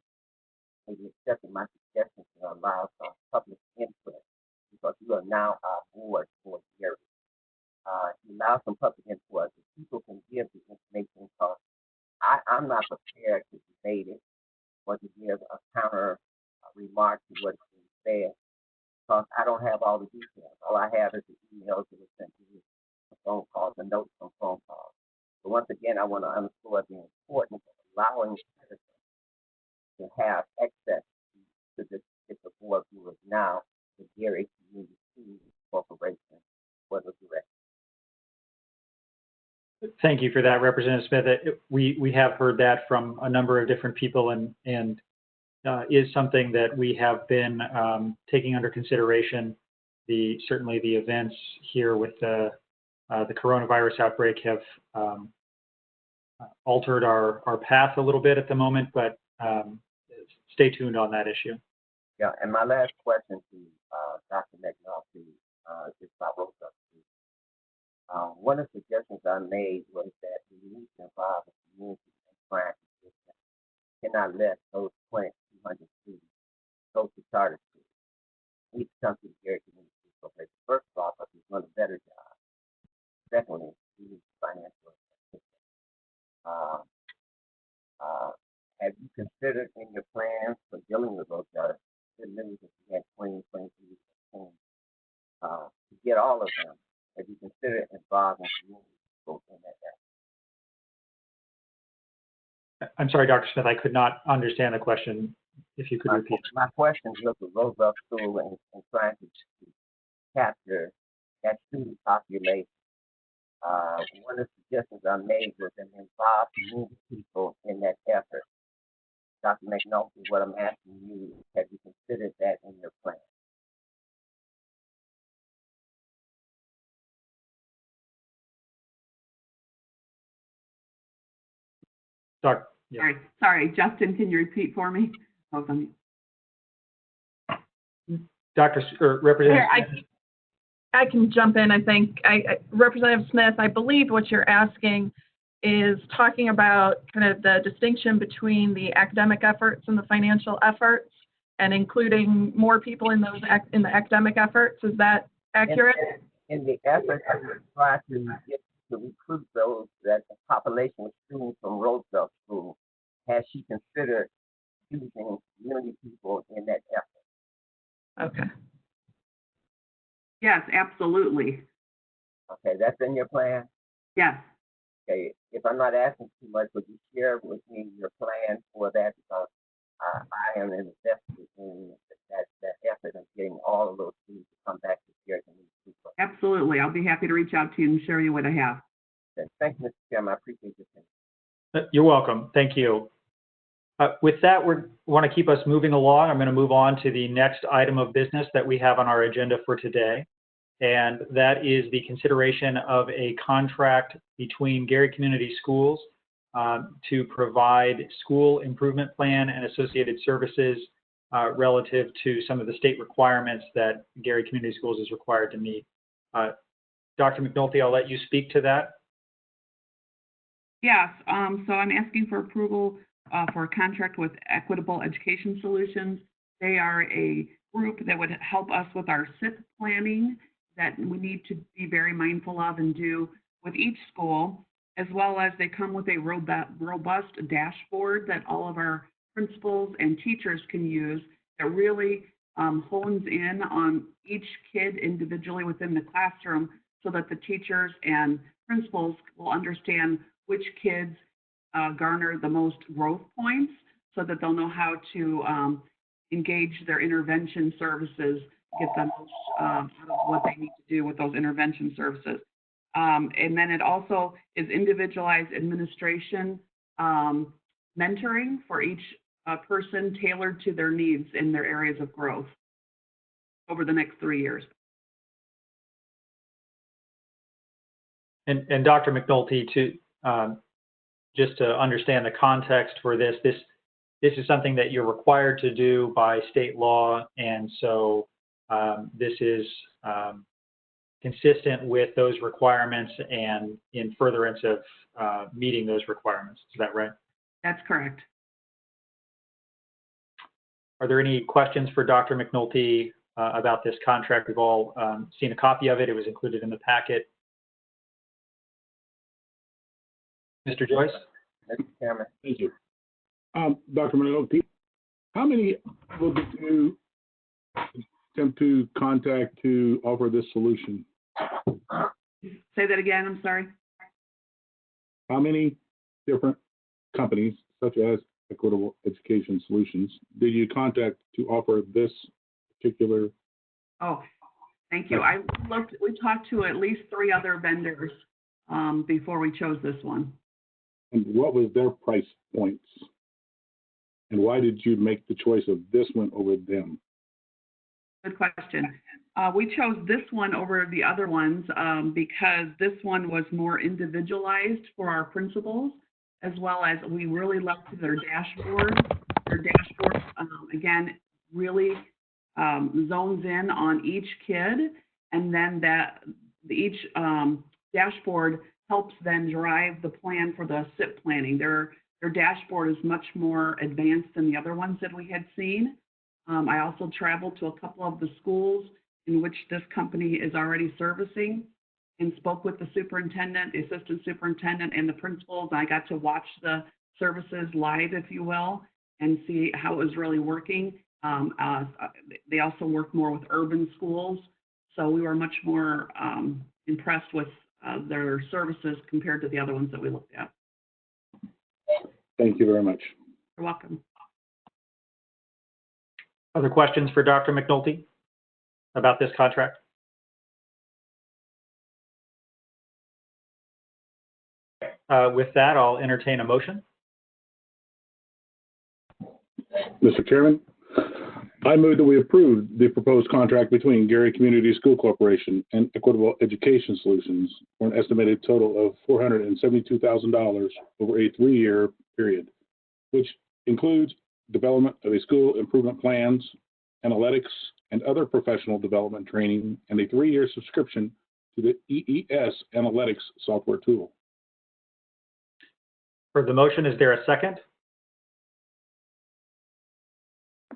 maybe accepting my suggestion to allow some public input, because you are now our board for the area. You allow some public input, so people can give the information, because I'm not prepared to debate it or to give a counter remark to what's being said, because I don't have all the details. All I have is the emails that were sent to me, the phone calls, and notes from phone calls. So once again, I want to underscore the importance of allowing citizens to have access to this particular board who is now the Gary Community Corporation for the director. Thank you for that, Representative Smith. We have heard that from a number of different people, and is something that we have been taking under consideration. Certainly the events here with the coronavirus outbreak have altered our path a little bit at the moment, but stay tuned on that issue. Yeah, and my last question to Dr. McNulty, just about Roosevelt School. One of the suggestions I made was that we need to involve the community in practice. Cannot let those 200 students go to charter schools. We need to come to the Gary Community School. Okay, first of all, because we've done a better job. Secondly, we need financial assistance. Have you considered in your plans for dealing with those members that you had 2023 to get all of them? Have you considered involving community people in that effort? I'm sorry, Dr. Smith, I could not understand the question. If you could repeat. My question is with Roosevelt School and trying to capture that student population. One of the suggestions I made was to involve community people in that effort. Dr. McNulty, what I'm asking you is, have you considered that in your plan? Sorry, Justin, can you repeat for me? Representative. I can jump in. I think Representative Smith, I believe what you're asking is talking about kind of the distinction between the academic efforts and the financial efforts, and including more people in the academic efforts. Is that accurate? In the effort to try to get to recruit those, that the population of students from Roosevelt School, has she considered using community people in that effort? Okay. Yes, absolutely. Okay, that's in your plan? Yes. Okay, if I'm not asking too much, would you share with me your plan for that? Because I am invested in that effort of getting all of those students to come back to Gary Community School. Absolutely. I'll be happy to reach out to you and show you what I have. Okay. Thank you, Mr. Chairman. I appreciate your time. You're welcome. Thank you. With that, we want to keep us moving along. I'm going to move on to the next item of business that we have on our agenda for today, and that is the consideration of a contract between Gary Community Schools to provide school improvement plan and associated services relative to some of the state requirements that Gary Community Schools is required to meet. Dr. McNulty, I'll let you speak to that. Yes, so I'm asking for approval for a contract with Equitable Education Solutions. They are a group that would help us with our SIP planning that we need to be very mindful of and do with each school, as well as they come with a robust dashboard that all of our principals and teachers can use that really hones in on each kid individually within the classroom so that the teachers and principals will understand which kids garner the most growth points so that they'll know how to engage their intervention services, get them out of what they need to do with those intervention services. And then it also is individualized administration mentoring for each person tailored to their needs in their areas of growth over the next 3 years. And Dr. McNulty, to just to understand the context for this is something that you're required to do by state law, and so this is consistent with those requirements and in furtherance of meeting those requirements. Is that right? That's correct. Are there any questions for Dr. McNulty about this contract? We've all seen a copy of it. It was included in the packet. Mr. Joyce? Mr. Chairman. Thank you. Dr. McNulty, how many will you attempt to contact to offer this solution? Say that again, I'm sorry. How many different companies, such as Equitable Education Solutions, did you contact to offer this particular? Oh, thank you. We talked to at least 3 other vendors before we chose this one. And what was their price points? And why did you make the choice of this one over them? Good question. We chose this one over the other ones because this one was more individualized for our principals, as well as we really loved their dashboard. Their dashboard, again, really zones in on each kid, and then each dashboard helps then drive the plan for the SIP planning. Their dashboard is much more advanced than the other ones that we had seen. I also traveled to a couple of the schools in which this company is already servicing and spoke with the superintendent, the assistant superintendent, and the principals. I got to watch the services live, if you will, and see how it was really working. They also work more with urban schools, so we were much more impressed with their services compared to the other ones that we looked at. Thank you very much. You're welcome. Other questions for Dr. McNulty about this contract? With that, I'll entertain a motion. Mr. Chairman, I move that we approve the proposed contract between Gary Community School Corporation and Equitable Education Solutions for an estimated total of $472,000 over a 3-year period, which includes development of a school improvement plans, analytics, and other professional development training, and a 3-year subscription to the EES analytics software tool. For the motion, is there a second?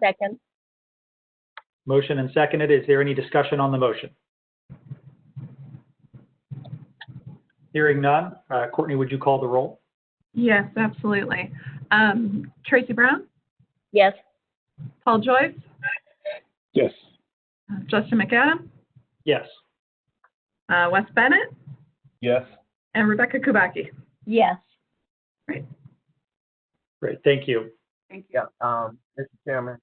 Second. Motion and seconded. Is there any discussion on the motion? Hearing none. Courtney, would you call the roll? Yes, absolutely. Tracy Brown, Yes. Paul Joyce, Yes. Justin McAdam, Yes. Wes Bennett, Yes. and Rebecca Kubacki. Yes. Great. Thank you. Thank you. Yeah, Mr. Chairman,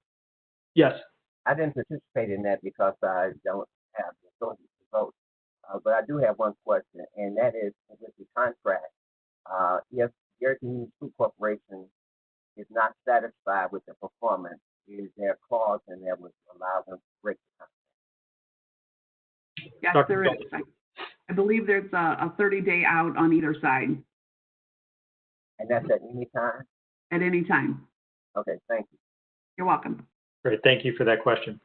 Yes. I didn't participate in that because I don't have the authority to vote. But I do have one question, and that is with the contract. If Gary Community School Corporation is not satisfied with the performance, is there a clause in there which allows them to break the contract? Yes, Dr. there is. I believe there's a 30-day out on either side And that's at any time? at any time. Okay, thank you. You're welcome. Great. Thank you for that question.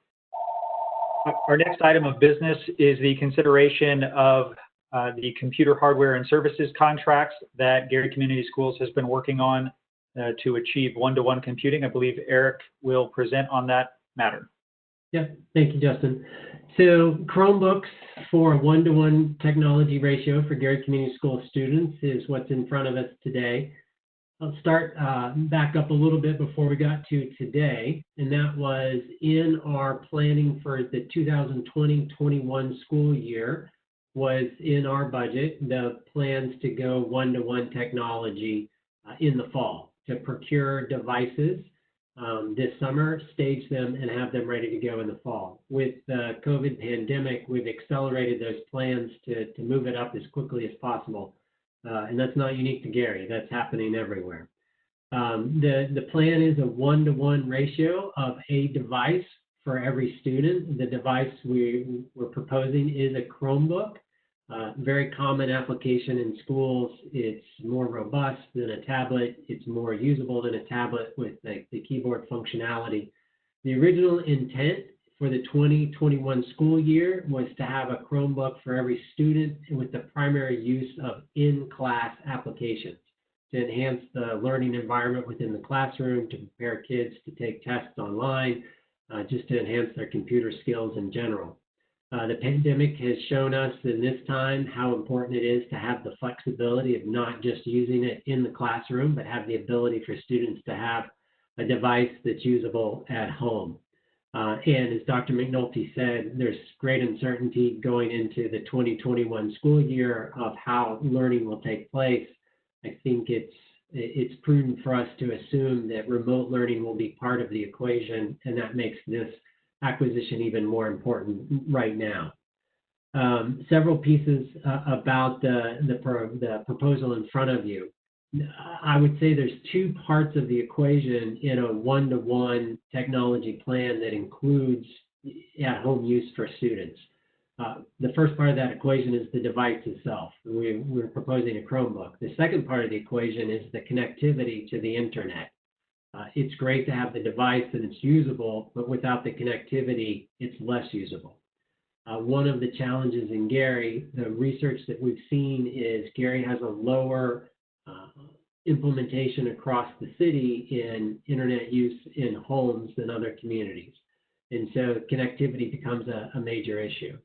Our next item of business is the consideration of the computer hardware and services contracts that Gary Community Schools has been working on to achieve one-to-one computing. I believe Eric will present on that matter. Yeah, thank you, Justin. So Chromebooks for a 1-to-1 technology ratio for Gary Community School students is what's in front of us today. I'll start back up a little bit before we got to today, and that was in our planning for the 2020-21 school year was in our budget, the plans to go 1-to-1 technology in the fall, to procure devices this summer, stage them, and have them ready to go in the fall. With the COVID pandemic, we've accelerated those plans to move it up as quickly as possible. And that's not unique to Gary, that's happening everywhere. The plan is a 1-to-1 ratio of a device for every student. The device we're proposing is a Chromebook. Very common application in schools. It's more robust than a tablet. It's more usable than a tablet with the keyboard functionality. The original intent for the 2021 school year was to have a Chromebook for every student with the primary use of in-class applications to enhance the learning environment within the classroom, to prepare kids to take tests online, just to enhance their computer skills in general. The pandemic has shown us in this time how important it is to have the flexibility of not just using it in the classroom, but have the ability for students to have a device that's usable at home. And as Dr. McNulty said, there's great uncertainty going into the 2021 school year of how learning will take place. I think it's prudent for us to assume that remote learning will be part of the equation, and that makes this acquisition even more important right now. Several pieces about the proposal in front of you. I would say there's two parts of the equation in a 1-to-1 technology plan that includes at-home use for students. The first part of that equation is the device itself. We're proposing a Chromebook. The second part of the equation is the connectivity to the internet. It's great to have the device and it's usable, but without the connectivity, it's less usable. One of the challenges in Gary, the research that we've seen is Gary has a lower implementation across the city in internet use in homes than other communities. And so connectivity becomes a major issue.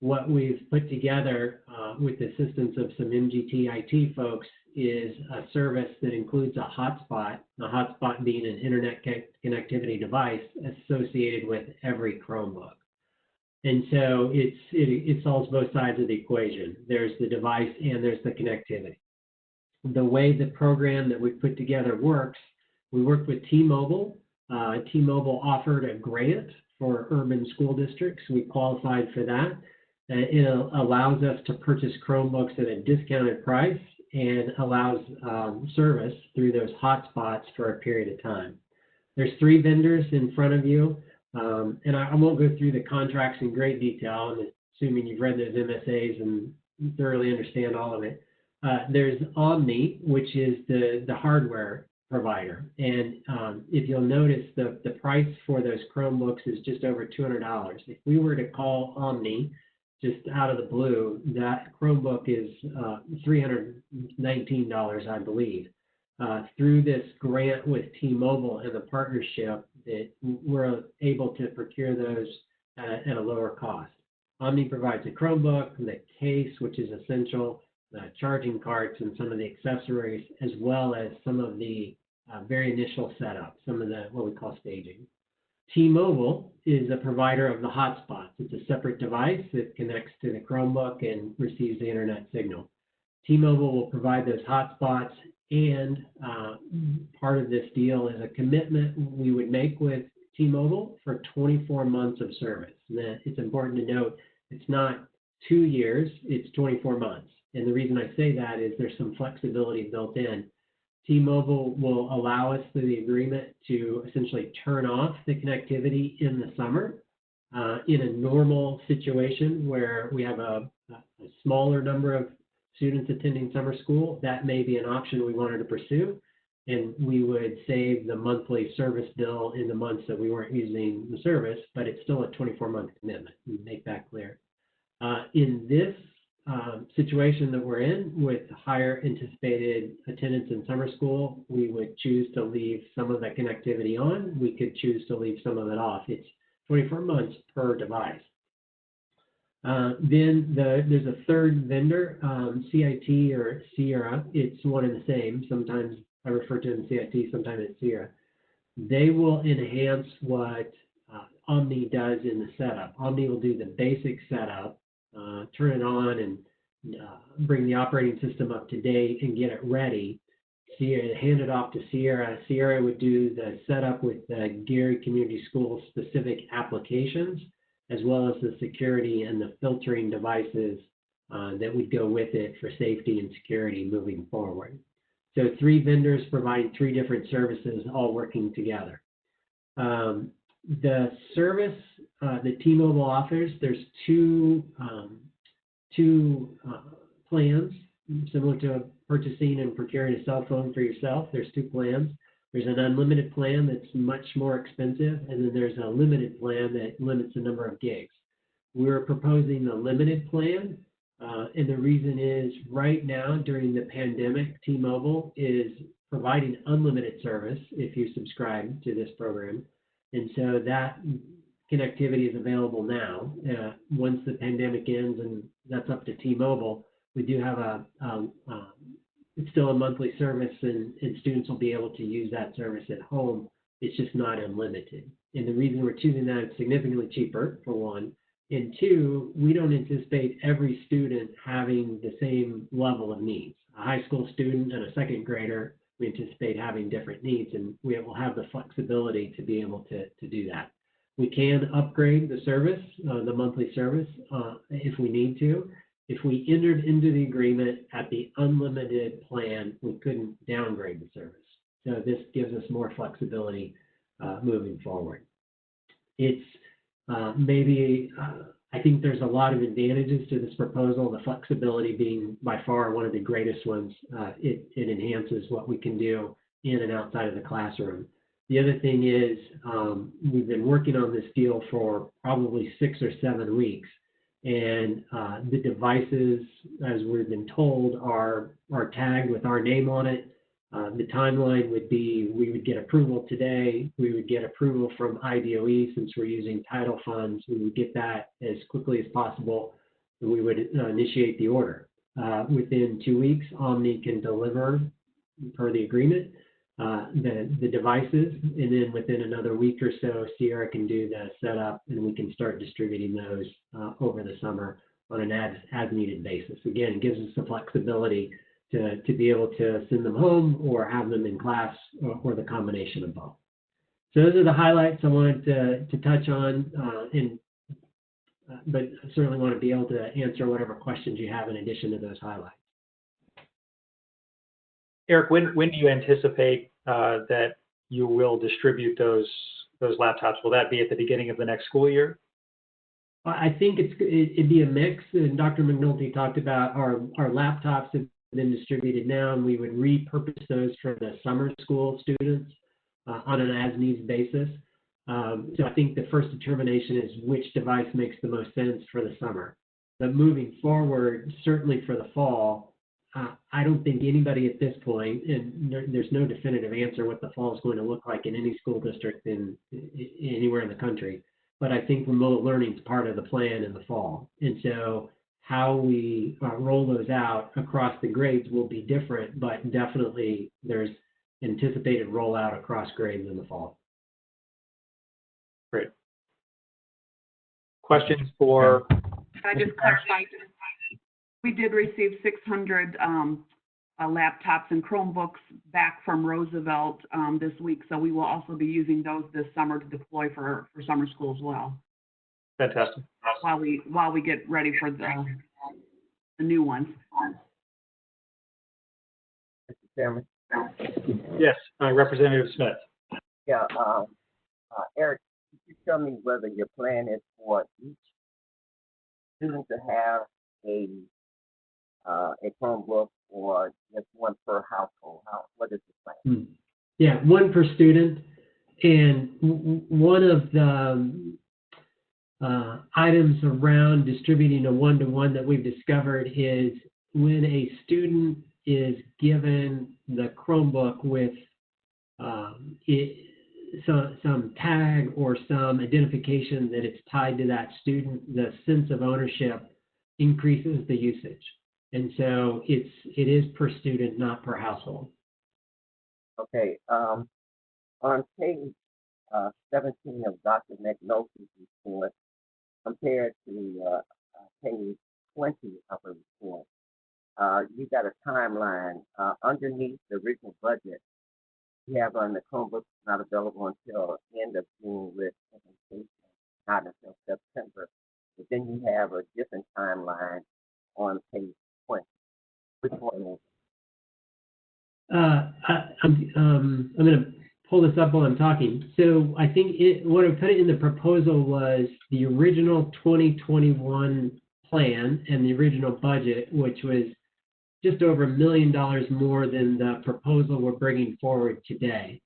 What we've put together with the assistance of some MGT IT folks is a service that includes a hotspot being an internet connectivity device associated with every Chromebook. And so it solves both sides of the equation. There's the device and there's the connectivity. The way the program that we've put together works, we worked with T-Mobile. T-Mobile offered a grant for urban school districts. We qualified for that. It allows us to purchase Chromebooks at a discounted price and allows service through those hotspots for a period of time. There's 3 vendors in front of you, and I won't go through the contracts in great detail. I'm assuming you've read those MSAs and thoroughly understand all of it. There's Omni, which is the hardware provider, and if you'll notice, the price for those Chromebooks is just over $200. If we were to call Omni just out of the blue, that Chromebook is $319, I believe. Through this grant with T-Mobile and the partnership, that we're able to procure those at a lower cost. Omni provides a Chromebook, the case, which is essential, charging carts, and some of the accessories, as well as some of the very initial setup, some of the what we call staging. T-Mobile is a provider of the hotspots. It's a separate device that connects to the Chromebook and receives the internet signal. T-Mobile will provide those hotspots, and part of this deal is a commitment we would make with T-Mobile for 24 months of service. And it's important to note it's not 2 years, it's 24 months. And the reason I say that is there's some flexibility built in. T-Mobile will allow us through the agreement to essentially turn off the connectivity in the summer. In a normal situation where we have a smaller number of students attending summer school, that may be an option we wanted to pursue, and we would save the monthly service bill in the months that we weren't using the service, but it's still a 24-month commitment. We make that clear. In this situation that we're in with higher anticipated attendance in summer school, we would choose to leave some of that connectivity on. We could choose to leave some of it off. It's 24 months per device. Then there's a third vendor, CIT or Sierra. It's one and the same. Sometimes I refer to it as CIT, sometimes it's Sierra. They will enhance what Omni does in the setup. Omni will do the basic setup, turn it on and bring the operating system up to date and get it ready. Sierra, hand it off to Sierra. Sierra would do the setup with the Gary Community Schools specific applications, as well as the security and the filtering devices that would go with it for safety and security moving forward. So 3 vendors providing 3 different services all working together. The service that T-Mobile offers, there's two plans, similar to purchasing and procuring a cell phone for yourself. There's 2 plans. There's an unlimited plan that's much more expensive, and then there's a limited plan that limits the number of gigs. We're proposing the limited plan, and the reason is right now during the pandemic, T-Mobile is providing unlimited service if you subscribe to this program. And so that connectivity is available now. Once the pandemic ends, and that's up to T-Mobile, we do have it's still a monthly service, and students will be able to use that service at home. It's just not unlimited. And the reason we're choosing that, it's significantly cheaper, for one. And 2, we don't anticipate every student having the same level of needs. A high school student and a second grader, we anticipate having different needs, and we will have the flexibility to be able to do that. We can upgrade the service, the monthly service, if we need to. If we entered into the agreement at the unlimited plan, we couldn't downgrade the service. So this gives us more flexibility moving forward. It's I think there's a lot of advantages to this proposal, the flexibility being by far one of the greatest ones. It enhances what we can do in and outside of the classroom. The other thing is we've been working on this deal for probably 6 or 7 weeks, and the devices, as we've been told, are tagged with our name on it. The timeline would be we would get approval today. We would get approval from IDOE since we're using title funds. We would get that as quickly as possible, and we would initiate the order. Within 2 weeks, Omni can deliver per the agreement the devices, and then within another week or so, Sierra can do the setup, and we can start distributing those over the summer on an as-needed basis. Again, it gives us the flexibility to be able to send them home or have them in class or the combination of both. So those are the highlights I wanted to touch on, but I certainly want to be able to answer whatever questions you have in addition to those highlights. Eric, when do you anticipate that you will distribute those laptops? Will that be at the beginning of the next school year? I think it'd be a mix, and Dr. McNulty talked about our laptops have been distributed now, and we would repurpose those for the summer school students on an as-needs basis. So I think the first determination is which device makes the most sense for the summer. But moving forward, certainly for the fall, I don't think anybody at this point, and there's no definitive answer what the fall is going to look like in any school district anywhere in the country. But I think remote learning is part of the plan in the fall. And so how we roll those out across the grades will be different, but definitely there's anticipated rollout across grades in the fall. Great. Questions for? Can I just clarify? We did receive 600 laptops and Chromebooks back from Roosevelt this week, so we will also be using those this summer to deploy for summer school as well. Fantastic. While we get ready for the new ones. Mr. Chairman? Yes, Representative Smith. Yeah, Eric, could you tell me whether your plan is for each student to have a Chromebook or just one per household? What is the plan? Yeah, one per student. And one of the items around distributing a one-to-one that we've discovered is when a student is given the Chromebook with some tag or some identification that it's tied to that student, the sense of ownership increases the usage. And so it is per student, not per household. Okay. On page 17 of Dr. McNulty's report, compared to page 20 of the report, you got a timeline. Underneath the original budget, you have on the Chromebook not available until end of June with implementation, not until September. But then you have a different timeline on page 20. Which one is it? I'm going to pull this up while I'm talking. So I think what I put in the proposal was the original 2021 plan and the original budget, which was just over $1 million more than the proposal we're bringing forward today.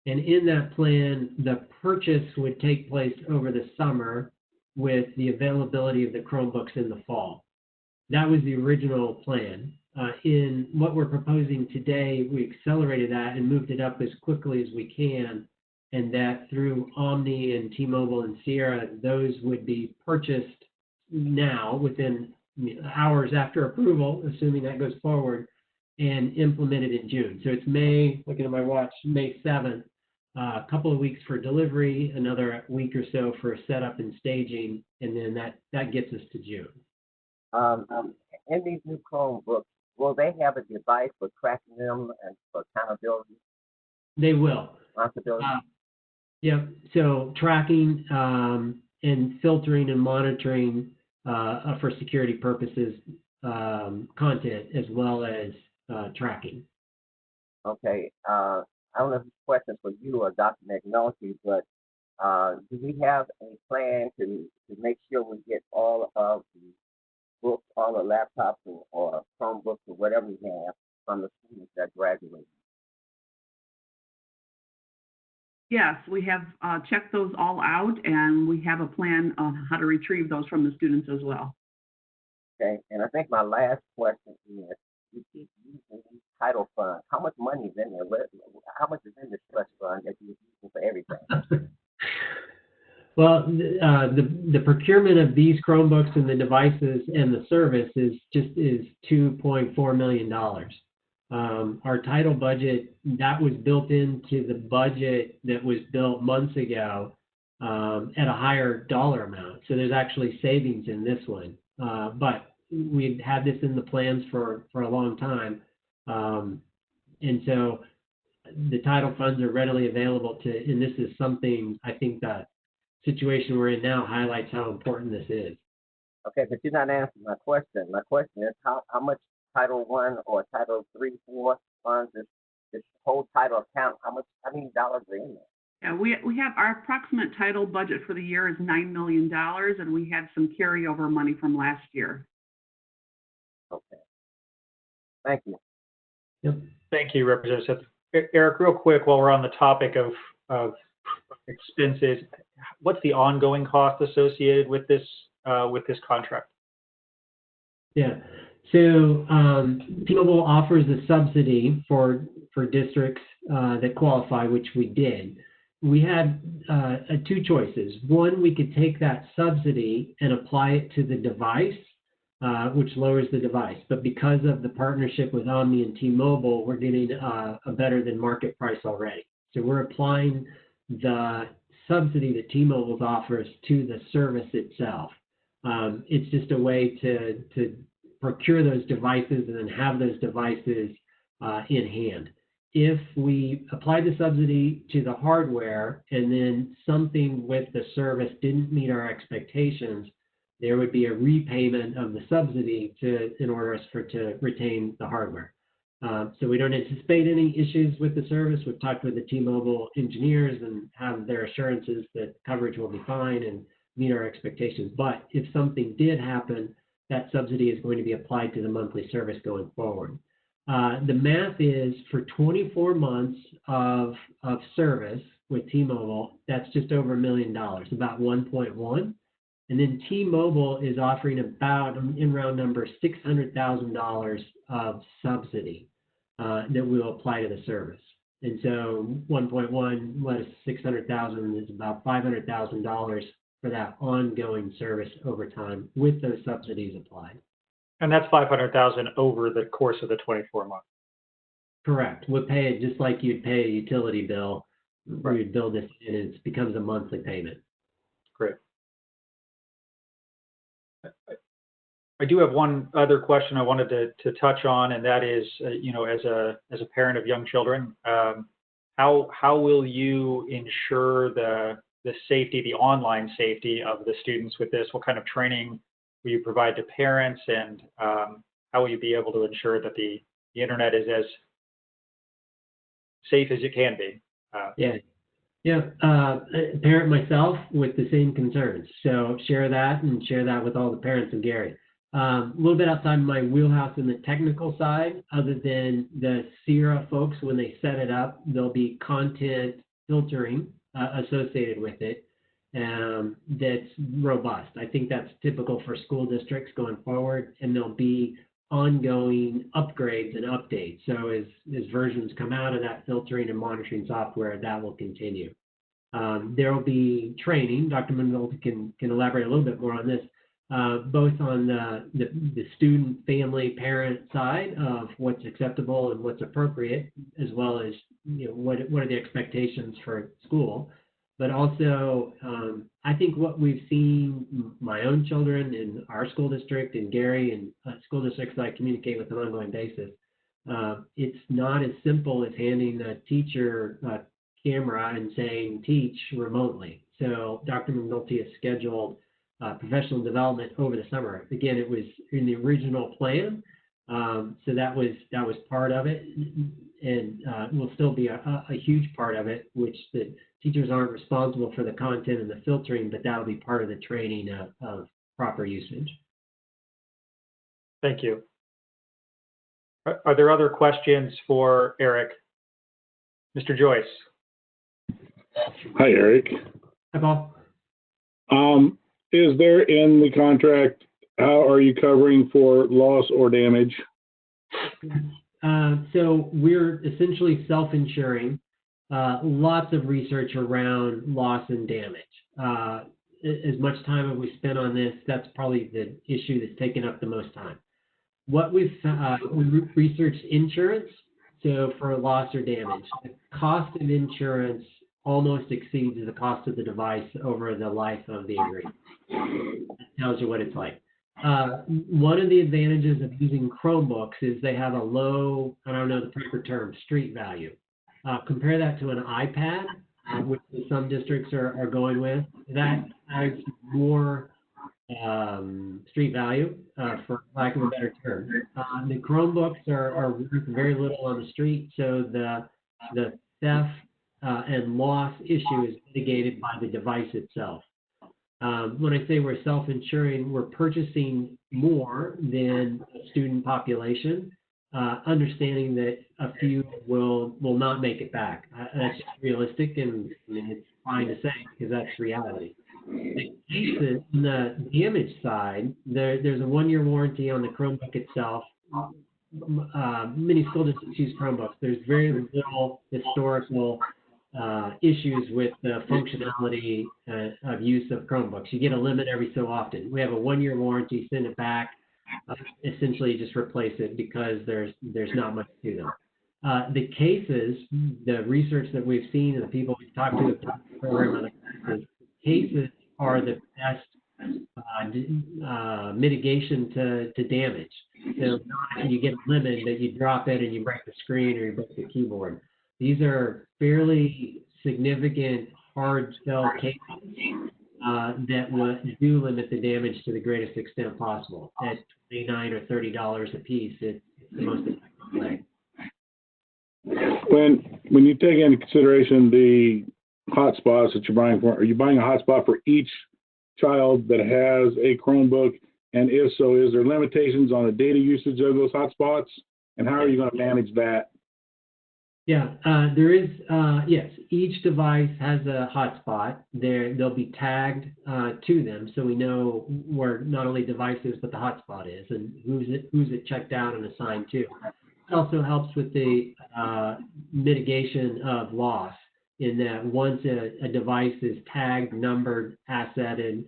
And in that plan, the purchase would take place over the summer with the availability of the Chromebooks in the fall. That was the original plan. In what we're proposing today, we accelerated that and moved it up as quickly as we can, and that through Omni and T-Mobile and Sierra, those would be purchased now within hours after approval, assuming that goes forward, and implemented in June. So it's May, looking at my watch, May 7th, a couple of weeks for delivery, another week or so for setup and staging, and then that gets us to June. In these new Chromebooks, will they have a device for tracking them and for accountability? They will. Responsibility? Yeah, so tracking and filtering and monitoring for security purposes, content as well as tracking. Okay. I don't know if this question is for you or Dr. McNulty, but do we have a plan to make sure we get all of the books, all the laptops or Chromebooks or whatever we have from the students that graduate? Yes, we have checked those all out, and we have a plan on how to retrieve those from the students as well. Okay, and I think my last question is, you keep using these title funds. How much money is in there? How much is in this trust fund that you're using for everything? Well, the procurement of these Chromebooks and the devices and the service is $2.4 million. Our title budget, that was built into the budget that was built months ago at a higher dollar amount. So there's actually savings in this one. But we've had this in the plans for a long time. And so the title funds are readily available and this is something I think that situation we're in now highlights how important this is. Okay, but you're not answering my question. My question is how much Title I or Title III, IV funds this whole title account, how many dollars are in there? Yeah, we have our approximate title budget for the year is $9 million, and we had some carryover money from last year. Okay. Thank you. Yep. Thank you, Representative. Eric, real quick, while we're on the topic of expenses, what's the ongoing cost associated with this contract? Yeah. So T-Mobile offers a subsidy for districts that qualify, which we did. We had two choices. One, we could take that subsidy and apply it to the device, which lowers the device. But because of the partnership with Omni and T-Mobile, we're getting a better than market price already. So we're applying the subsidy that T-Mobile offers to the service itself. It's just a way to procure those devices and then have those devices in hand. If we apply the subsidy to the hardware and then something with the service didn't meet our expectations, there would be a repayment of the subsidy in order to retain the hardware. So we don't anticipate any issues with the service. We've talked with the T-Mobile engineers and have their assurances that coverage will be fine and meet our expectations. But if something did happen, that subsidy is going to be applied to the monthly service going forward. The math is for 24 months of service with T-Mobile, that's just over $1 million, about 1.1. And then T-Mobile is offering about, in round numbers, $600,000 of subsidy that will apply to the service. And so 1.1 less 600,000 is about $500,000 for that ongoing service over time with those subsidies applied. And that's $500,000 over the course of the 24 months. Correct. We'll pay it just like you'd pay a utility bill. Right. You'd bill this and it becomes a monthly payment. Great. I do have one other question I wanted to touch on, and that is, as a parent of young children, how will you ensure the safety, the online safety of the students with this? What kind of training will you provide to parents, and how will you be able to ensure that the internet is as safe as it can be? Parent myself with the same concerns. So share that with all the parents of Gary. A little bit outside my wheelhouse in the technical side, other than the Sierra folks, when they set it up, there'll be content filtering associated with it that's robust. I think that's typical for school districts going forward, and there'll be ongoing upgrades and updates. So as versions come out of that filtering and monitoring software, that will continue. There will be training. Dr. McNulty can elaborate a little bit more on this, both on the student, family, parent side of what's acceptable and what's appropriate, as well as what are the expectations for school. But also, I think what we've seen, my own children in our school district, in Gary, and school districts that I communicate with on an ongoing basis, it's not as simple as handing a teacher a camera and saying, teach remotely. So Dr. McNulty has scheduled professional development over the summer. Again, it was in the original plan, so that was part of it, and will still be a huge part of it, which the teachers aren't responsible for the content and the filtering, but that'll be part of the training of proper usage. Thank you. Are there other questions for Eric? Mr. Joyce. Hi, Eric. Hi, Paul. Is there in the contract, how are you covering for loss or damage? So we're essentially self-insuring. Lots of research around loss and damage. As much time as we spent on this, that's probably the issue that's taken up the most time. What we researched insurance, so for loss or damage. The cost of insurance almost exceeds the cost of the device over the life of the agreement. That tells you what it's like. One of the advantages of using Chromebooks is they have a low, I don't know the proper term, street value. Compare that to an iPad, which some districts are going with. That has more street value, for lack of a better term. The Chromebooks are worth very little on the street, so the theft and loss issue is mitigated by the device itself. When I say we're self-insuring, we're purchasing more than a student population, understanding that a few will not make it back. That's just realistic, and I mean, it's fine to say because that's reality. In the damage side, there's a 1-year warranty on the Chromebook itself. Many school districts use Chromebooks. There's very little historical issues with the functionality of use of Chromebooks. You get a limit every so often. We have a 1-year warranty, send it back, essentially just replace it because there's not much to them. The cases, the research that we've seen and the people we've talked to have talked to the program on the cases are the best mitigation to damage. So not you get a limit that you drop it and you break the screen or you break the keyboard. These are fairly significant hard sell cases that do limit the damage to the greatest extent possible. At $29 or $30 a piece, it's the most effective way. When you take into consideration the hotspots that you're buying for, are you buying a hotspot for each child that has a Chromebook? And if so, is there limitations on the data usage of those hotspots? And how are you going to manage that? Yeah, there is, yes, each device has a hotspot. They'll be tagged to them, so we know where not only devices, but the hotspot is and who's it checked out and assigned to. It also helps with the mitigation of loss in that once a device is tagged, numbered, assetted,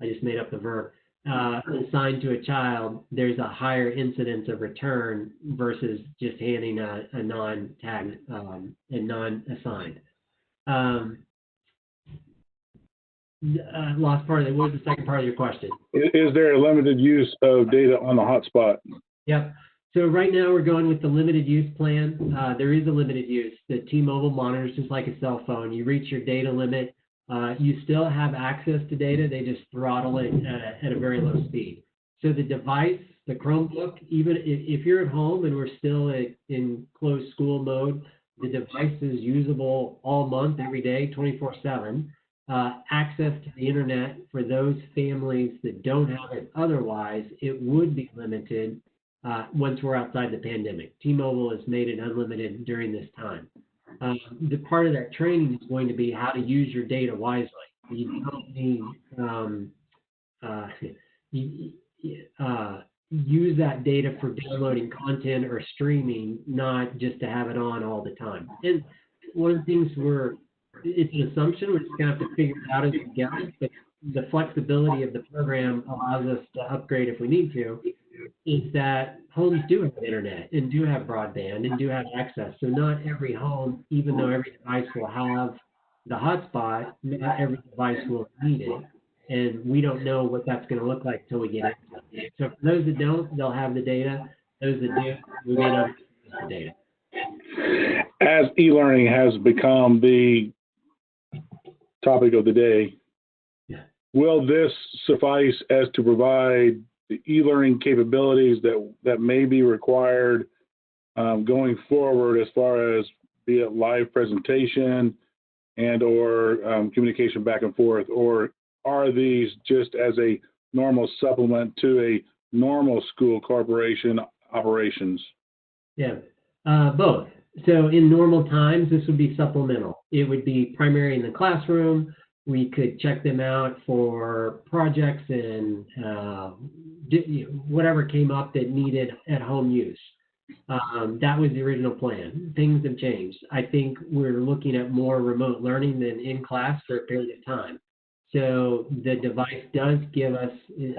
I just made up the verb, assigned to a child, there's a higher incidence of return versus just handing a non-tagged and non-assigned. Lost part of it. What was the second part of your question? Is there a limited use of data on the hotspot? Yep. So right now we're going with the limited use plan. There is a limited use. The T-Mobile monitors just like a cell phone. You reach your data limit. You still have access to data. They just throttle it at a very low speed. So the device, the Chromebook, even if you're at home and we're still in closed school mode, the device is usable all month, every day, 24/7. Access to the internet for those families that don't have it otherwise, it would be limited once we're outside the pandemic. T-Mobile has made it unlimited during this time. The part of that training is going to be how to use your data wisely. You don't need use that data for downloading content or streaming, not just to have it on all the time. And one of the things it's an assumption, we're just going to have to figure it out as we go, but the flexibility of the program allows us to upgrade if we need to, is that homes do have internet and do have broadband and do have access. So not every home, even though every device will have the hotspot, not every device will need it. And we don't know what that's going to look like until we get into it. So for those that don't, they'll have the data. Those that do, we may not have the data. As e-learning has become the topic of the day, will this suffice as to provide the e-learning capabilities that may be required going forward, as far as be it live presentation and or communication back and forth, or are these just as a normal supplement to a normal school corporation operations? Yeah, both. So in normal times, this would be supplemental. It would be primary in the classroom. We could check them out for projects and whatever came up that needed at-home use. That was the original plan. Things have changed. I think we're looking at more remote learning than in class for a period of time. So the device does give us,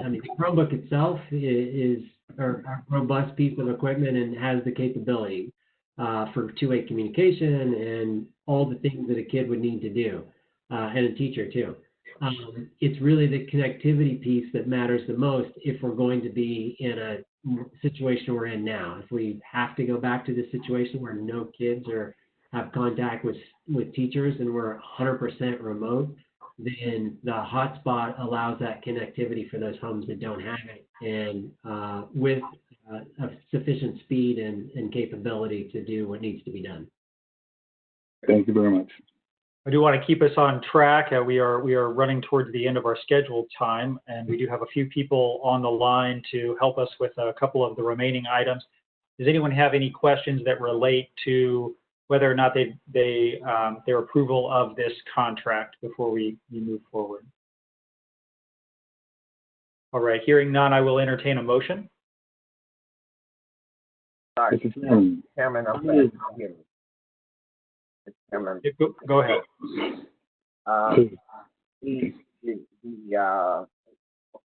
I mean, the Chromebook itself is a robust piece of equipment and has the capability for two-way communication and all the things that a kid would need to do, and a teacher too. It's really the connectivity piece that matters the most if we're going to be in a situation we're in now. If we have to go back to the situation where no kids have contact with teachers and we're 100% remote, then the hotspot allows that connectivity for those homes that don't have it, and with a sufficient speed and capability to do what needs to be done. Thank you very much. I do want to keep us on track. We are running towards the end of our scheduled time, and we do have a few people on the line to help us with a couple of the remaining items. Does anyone have any questions that relate to whether or not their approval of this contract before we move forward? All right, hearing none, I will entertain a motion. Sorry, Mr. Chairman. Chairman, I'm sorry. Mr. Chairman. Go ahead.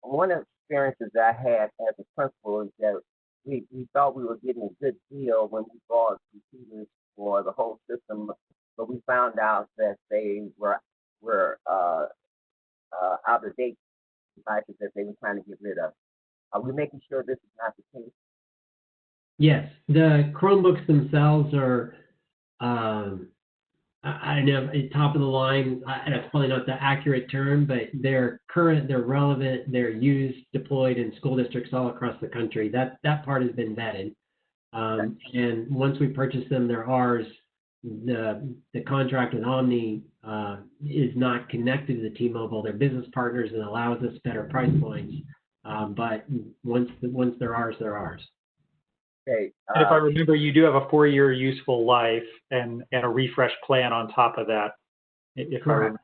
One of the experiences I had as a principal is that we thought we were getting a good deal when we bought computers for the whole system, but we found out that they were out of date devices that they were trying to get rid of. Are we making sure this is not the case? Yes, the Chromebooks themselves are, I know, top of the line. That's probably not the accurate term, but they're current, they're relevant, they're used, deployed in school districts all across the country. That part has been vetted. And once we purchase them, they're ours. The contract with Omni is not connected to the T-Mobile. They're business partners and allows us better price points. But once they're ours, they're ours. Okay. And if I remember, you do have a 4-year useful life and a refresh plan on top of that. If I remember.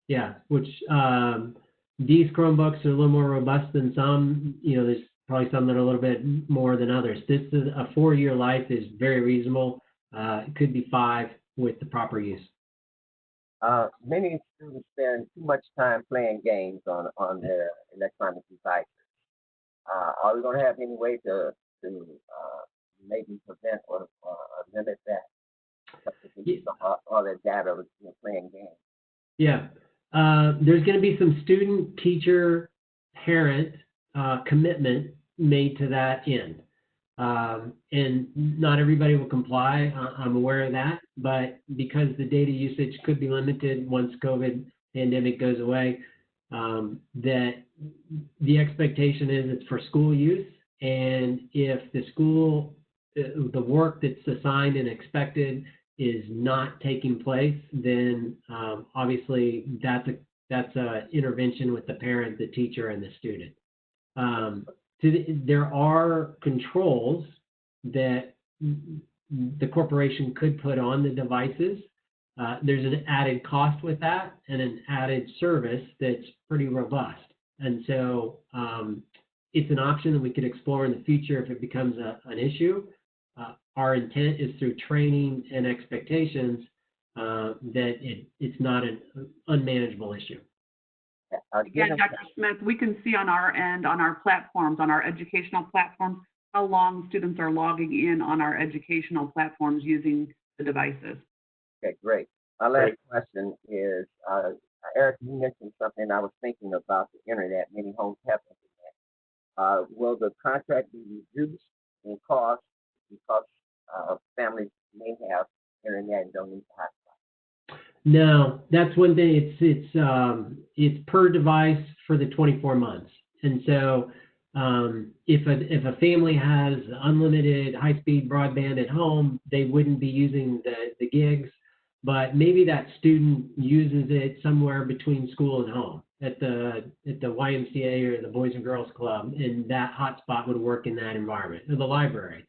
Yeah, which these Chromebooks are a little more robust than some. There's probably some that are a little bit more than others. This is a 4-year life is very reasonable. It could be 5 with the proper use. Many students spend too much time playing games on their electronic devices. Are we going to have any way to maybe prevent or limit that? All that data was playing games. Yeah. There's going to be some student, teacher, parent commitment made to that end. And not everybody will comply. I'm aware of that. But because the data usage could be limited once COVID pandemic goes away, that the expectation is it's for school use. And if the work that's assigned and expected is not taking place, then obviously that's a intervention with the parent, the teacher, and the student. There are controls that the corporation could put on the devices. There's an added cost with that and an added service that's pretty robust. And so it's an option that we could explore in the future if it becomes an issue. Our intent is through training and expectations that it's not an unmanageable issue. Again, Dr. Smith, we can see on our end, on our platforms, on our educational platforms, how long students are logging in on our educational platforms using the devices. Okay, great. My last question is, Eric, you mentioned something I was thinking about the internet. Many homes have internet. Will the contract be reduced in cost because families may have internet and don't need to have? No, that's one thing. It's per device for the 24 months, and so if a family has unlimited high-speed broadband at home, they wouldn't be using the gigs, but maybe that student uses it somewhere between school and home at the YMCA or the Boys and Girls Club, and that hotspot would work in that environment, or the library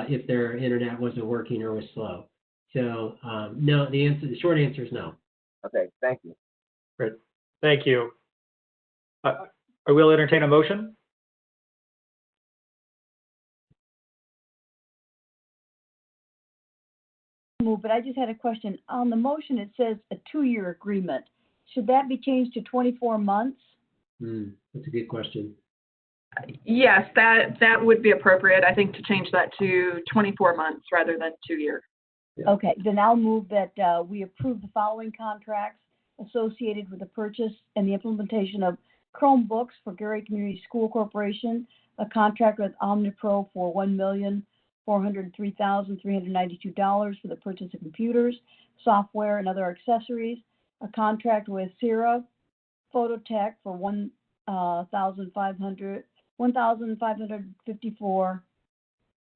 if their internet wasn't working or was slow. So no, the short answer is no. Okay, thank you. Great. Thank you. I will entertain a motion. But I just had a question. On the motion, it says a 2-year agreement. Should that be changed to 24 months? That's a good question. Yes, that would be appropriate, I think, to change that to 24 months rather than 2 years. Yeah. Okay, then I'll move that we approve the following contracts associated with the purchase and the implementation of Chromebooks for Gary Community School Corporation, a contract with OmniPro for $1,403,392 for the purchase of computers, software, and other accessories, a contract with Sierra Phototech for $1,554,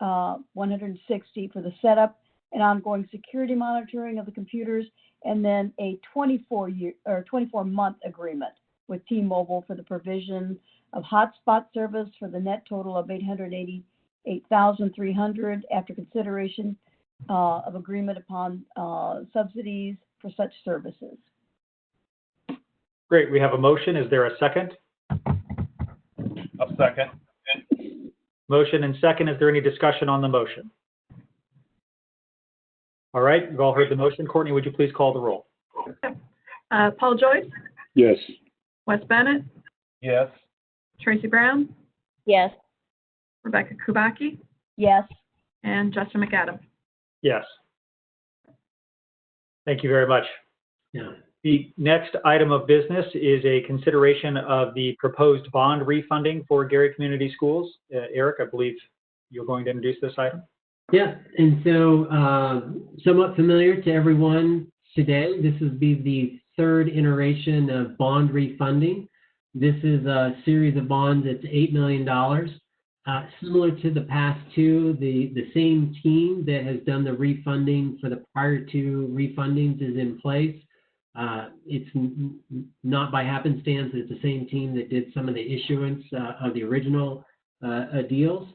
$160 for the setup and ongoing security monitoring of the computers, and then a 24-month agreement with T-Mobile for the provision of hotspot service for the net total of $888,300 after consideration of agreement upon subsidies for such services. Great. We have a motion. Is there a second? A second. Motion and second. Is there any discussion on the motion? All right. You've all heard the motion. Courtney, would you please call the roll? Paul Joyce, Yes. Wes Bennett, Yes. Tracy Brown, Yes. Rebecca Kubaki, Yes. and Justin McAdams. Yes. Thank you very much. Yeah. The next item of business is a consideration of the proposed bond refunding for Gary Community Schools. Eric, I believe you're going to introduce this item. Yeah, and so somewhat familiar to everyone today, this would be the third iteration of bond refunding. This is a series of bonds that's $8 million. Similar to the past two, the same team that has done the refunding for the prior two refundings is in place. It's not by happenstance, it's the same team that did some of the issuance of the original deals.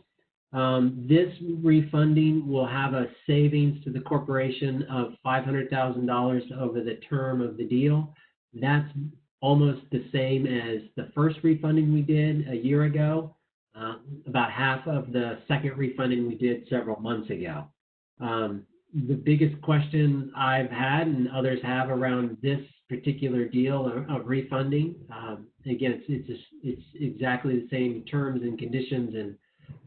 This refunding will have a savings to the corporation of $500,000 over the term of the deal. That's almost the same as the first refunding we did a year ago, about half of the second refunding we did several months ago. The biggest question I've had and others have around this particular deal of refunding, again, it's exactly the same terms and conditions and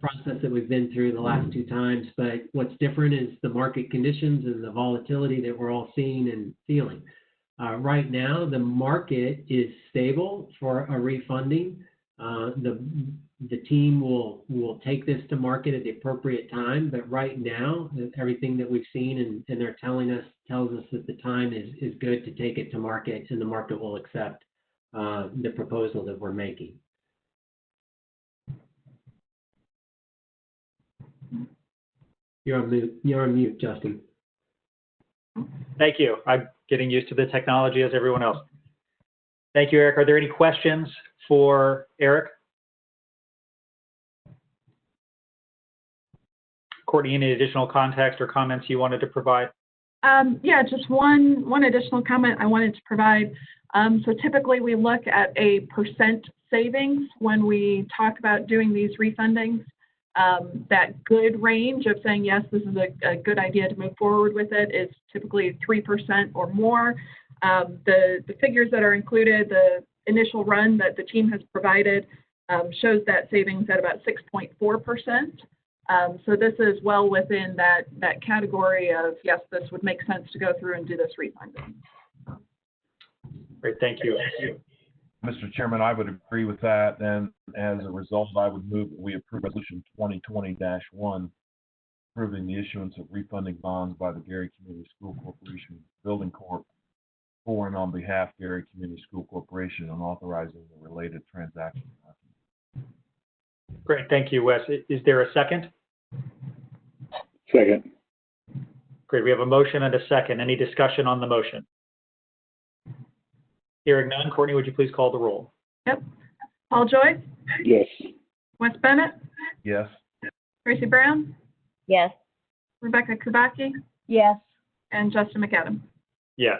process that we've been through the last two times, but what's different is the market conditions and the volatility that we're all seeing and feeling. Right now, the market is stable for a refunding. The team will take this to market at the appropriate time, but right now, everything that we've seen and they're tells us that the time is good to take it to market, and the market will accept the proposal that we're making. You're on mute, Justin. Thank you. I'm getting used to the technology as everyone else. Thank you, Eric. Are there any questions for Eric? Courtney, any additional context or comments you wanted to provide? Yeah, just one additional comment I wanted to provide. So typically we look at a percent savings when we talk about doing these refundings. That good range of saying, yes, this is a good idea to move forward with it is typically 3% or more. The figures that are included, the initial run that the team has provided shows that savings at about 6.4%. So this is well within that category of, yes, this would make sense to go through and do this refunding. Great, thank you. Mr. Chairman, I would agree with that, and as a result, I would move that we approve Resolution 2020-1, approving the issuance of refunding bonds by the Gary Community School Corporation Building Corp. for and on behalf of Gary Community School Corporation and authorizing the related transaction documents. Great, thank you, Wes. Is there a second? Second. Great, we have a motion and a second. Any discussion on the motion? Hearing none, Courtney, would you please call the roll? Yep. Paul Joyce, Yes. Wes Bennett, Yes. Tracy Brown, Yes. Rebecca Kubaki, Yes. and Justin McAdam. Yes.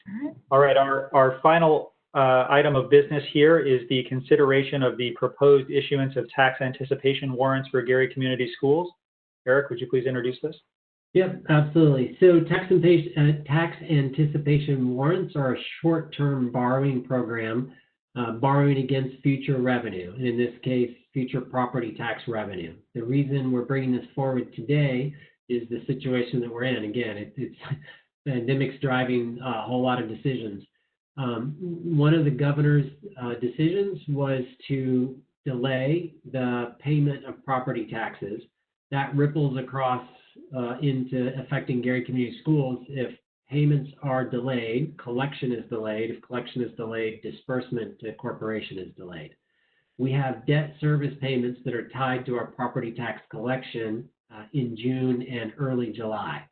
All right. All right, our final item of business here is the consideration of the proposed issuance of tax anticipation warrants for Gary Community Schools. Eric, would you please introduce this? Yep, absolutely. So tax anticipation warrants are a short-term borrowing program, borrowing against future revenue, and in this case, future property tax revenue. The reason we're bringing this forward today is the situation that we're in. Again, it's pandemic's driving a whole lot of decisions. One of the governor's decisions was to delay the payment of property taxes. That ripples across into affecting Gary Community Schools. If payments are delayed, collection is delayed. If collection is delayed, disbursement to corporation is delayed. We have debt service payments that are tied to our property tax collection in June and early July.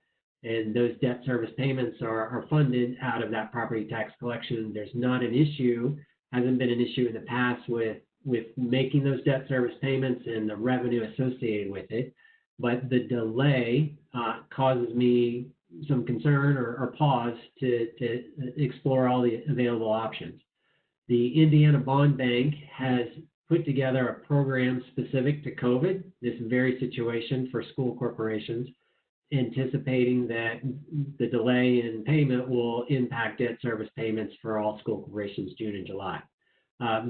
And those debt service payments are funded out of that property tax collection. There's not an issue, hasn't been an issue in the past with making those debt service payments and the revenue associated with it. But the delay causes me some concern or pause to explore all the available options. The Indiana Bond Bank has put together a program specific to COVID, this very situation for school corporations, anticipating that the delay in payment will impact debt service payments for all school corporations June and July.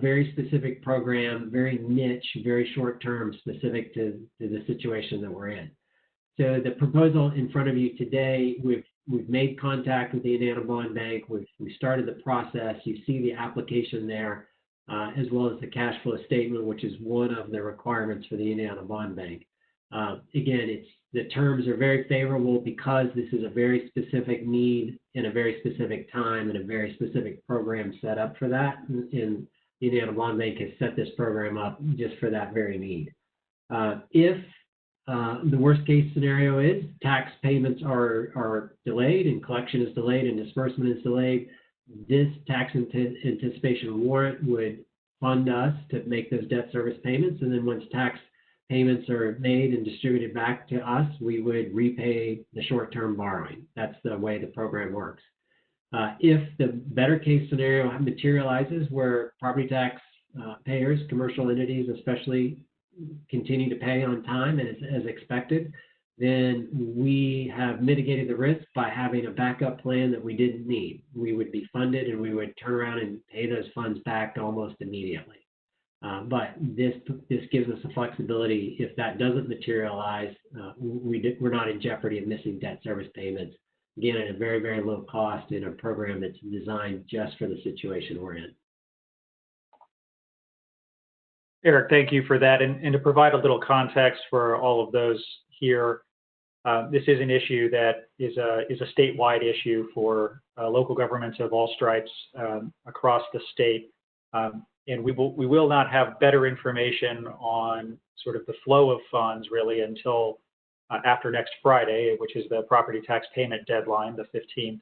Very specific program, very niche, very short term, specific to the situation that we're in. So the proposal in front of you today, we've made contact with the Indiana Bond Bank. We started the process. You see the application there, as well as the cash flow statement, which is one of the requirements for the Indiana Bond Bank. Again, the terms are very favorable because this is a very specific need in a very specific time and a very specific program set up for that. And the Indiana Bond Bank has set this program up just for that very need. If the worst case scenario is tax payments are delayed and collection is delayed and disbursement is delayed, this tax anticipation warrant would fund us to make those debt service payments. And then once tax payments are made and distributed back to us, we would repay the short-term borrowing. That's the way the program works. If the better case scenario materializes where property tax payers, commercial entities especially, continue to pay on time as expected, then we have mitigated the risk by having a backup plan that we didn't need. We would be funded and we would turn around and pay those funds back almost immediately. But this gives us the flexibility. If that doesn't materialize, we're not in jeopardy of missing debt service payments. Again, at a very, very low cost in a program that's designed just for the situation we're in. Eric, thank you for that. And to provide a little context for all of those here, this is an issue that is a statewide issue for local governments of all stripes across the state. And we will not have better information on sort of the flow of funds really until after next Friday, which is the property tax payment deadline, the 15th.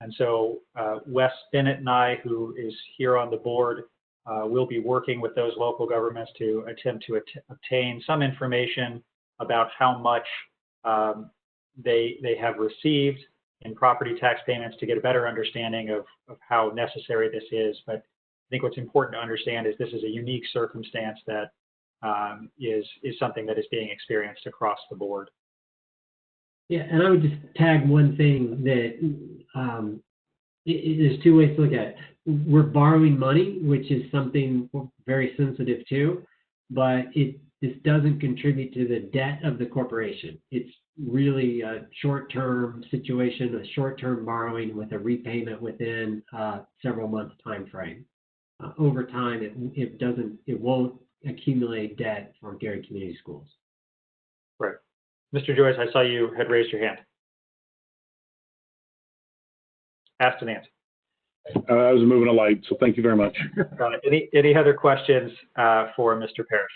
And so Wes Bennett and I, who is here on the board, will be working with those local governments to attempt to obtain some information about how much they have received in property tax payments to get a better understanding of how necessary this is. But I think what's important to understand is this is a unique circumstance that is something that is being experienced across the board. Yeah, and I would just tag one thing that there's two ways to look at it. We're borrowing money, which is something we're very sensitive to, but this doesn't contribute to the debt of the corporation. It's really a short-term situation, a short-term borrowing with a repayment within several months time frame. Over time, it won't accumulate debt for Gary Community Schools. Right. Mr. Joyce, I saw you had raised your hand. Asked and answered. I was moving a light, so thank you very much. Any other questions for Mr. Parrish?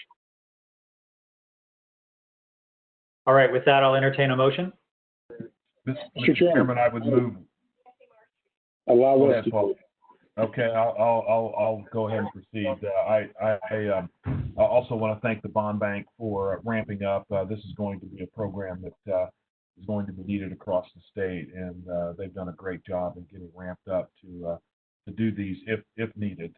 All right, with that, I'll entertain a motion. Mr. Chairman, I would move. Allow us to. Okay, I'll go ahead and proceed. I also want to thank the Bond Bank for ramping up. This is going to be a program that is going to be needed across the state, and they've done a great job in getting ramped up to do these if needed.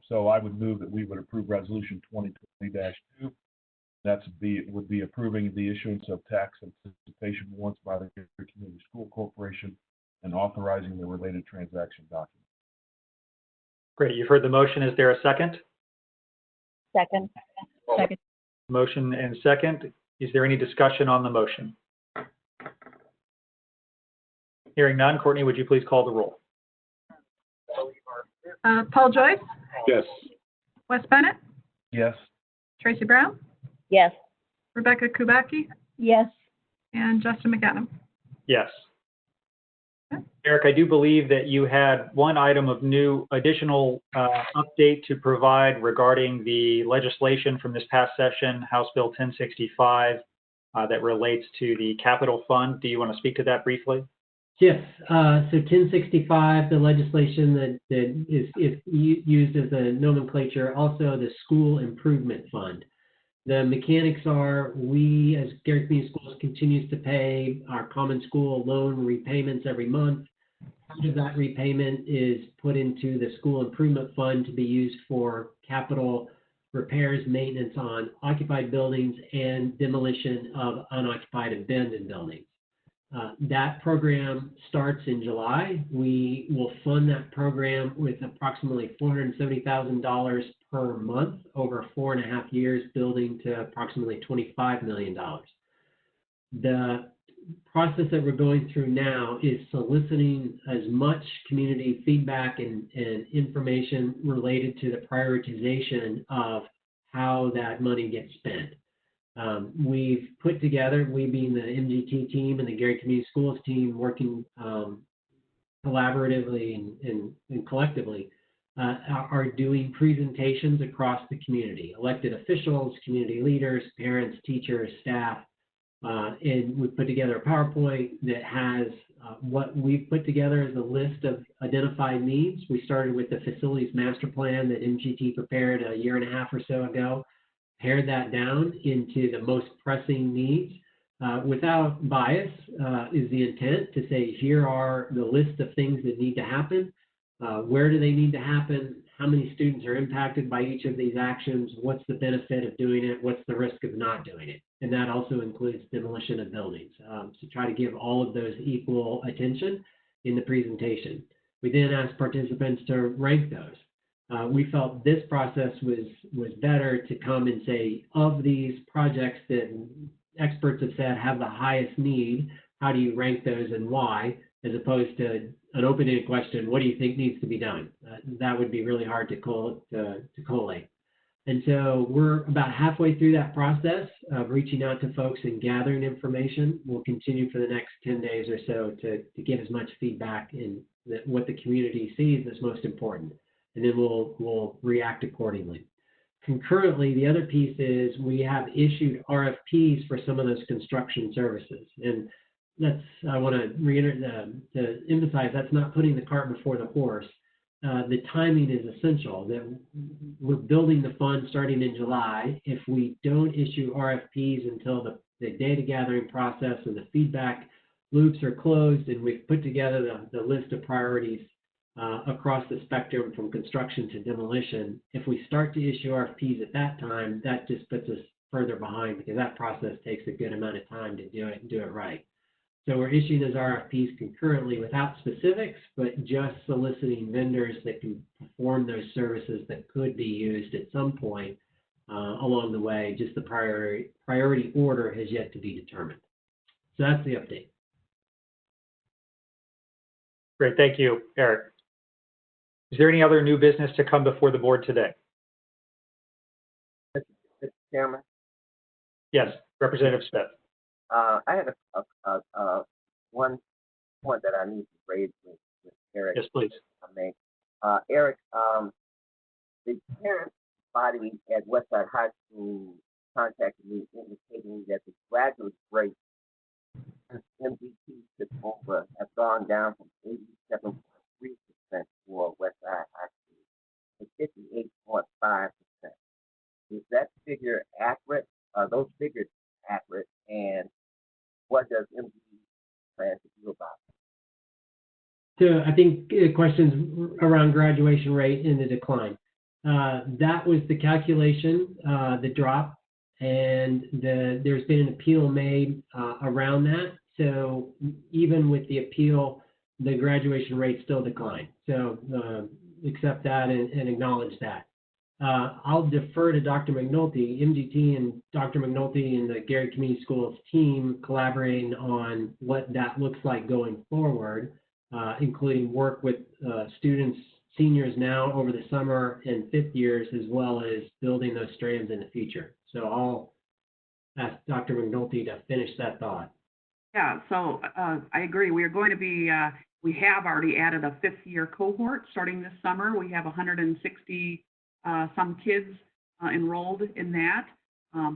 So I would move that we would approve Resolution 2020-2. Would be approving the issuance of tax anticipation warrants by the Gary Community School Corporation and authorizing the related transaction documents. Great. You've heard the motion. Is there a second? Second. Second. Motion and second. Is there any discussion on the motion? Hearing none, Courtney, would you please call the roll? Paul Joyce, Yes. Wes Bennett, Yes. Tracy Brown, Yes. Rebecca Kubacki, Yes. and Justin McAdam. Yes. Eric, I do believe that you had one item of new additional update to provide regarding the legislation from this past session, House Bill 1065, that relates to the capital fund. Do you want to speak to that briefly? Yes, so 1065, the legislation that is used as a nomenclature, also the School Improvement Fund. The mechanics are we, as Gary Community Schools, continues to pay our common school loan repayments every month. Part of that repayment is put into the School Improvement Fund to be used for capital repairs, maintenance on occupied buildings, and demolition of unoccupied abandoned buildings. That program starts in July. We will fund that program with approximately $470,000 per month over 4.5 years, building to approximately $25 million. The process that we're going through now is soliciting as much community feedback and information related to the prioritization of how that money gets spent. We've put together, we being the MGT team and the Gary Community Schools team, working collaboratively and collectively, are doing presentations across the community, elected officials, community leaders, parents, teachers, staff, and we've put together a PowerPoint that has what we've put together as a list of identified needs. We started with the facilities master plan that MGT prepared a 1.5 years or so ago, pared that down into the most pressing needs without bias is the intent to say, here are the list of things that need to happen. Where do they need to happen? How many students are impacted by each of these actions? What's the benefit of doing it? What's the risk of not doing it? And that also includes demolition of buildings. So try to give all of those equal attention in the presentation. We then asked participants to rank those. We felt this process was better to come and say, of these projects that experts have said have the highest need, how do you rank those and why, as opposed to an open-ended question, what do you think needs to be done? That would be really hard to collate. And so we're about halfway through that process of reaching out to folks and gathering information. We'll continue for the next 10 days or so to get as much feedback in what the community sees as most important. And then we'll react accordingly. Concurrently, the other piece is we have issued RFPs for some of those construction services. And I want to reiterate, to emphasize, that's not putting the cart before the horse. The timing is essential. That we're building the fund starting in July. If we don't issue RFPs until the data gathering process and the feedback loops are closed, and we've put together the list of priorities across the spectrum from construction to demolition, if we start to issue RFPs at that time, that just puts us further behind because that process takes a good amount of time to do it and do it right. So we're issuing those RFPs concurrently without specifics, but just soliciting vendors that can perform those services that could be used at some point along the way. Just the priority order has yet to be determined. So that's the update. Great, thank you, Eric. Is there any other new business to come before the board today? Mr. Chairman? Yes, Representative Smith. I had one point that I need to raise with Eric. Yes, please. Eric, the parent body at Westside High School contacted me indicating that the graduate rate since MDT took over has gone down from 87.3% for Westside High School to 58.5%. Is that figure accurate? Are those figures accurate? And what does MDT So I think questions around graduation rate in the decline. That was the calculation, the drop, and there's been an appeal made around that. So even with the appeal, the graduation rate still declined. So accept that and acknowledge that. I'll defer to Dr. McNulty, MGT and Dr. McNulty and the Gary Community Schools team collaborating on what that looks like going forward, including work with students, seniors now over the summer and fifth years, as well as building those strands in the future. So I'll ask Dr. McNulty to finish that thought. Yeah, so I agree. We are going to be, we have already added a fifth year cohort starting this summer. We have 160 some kids enrolled in that,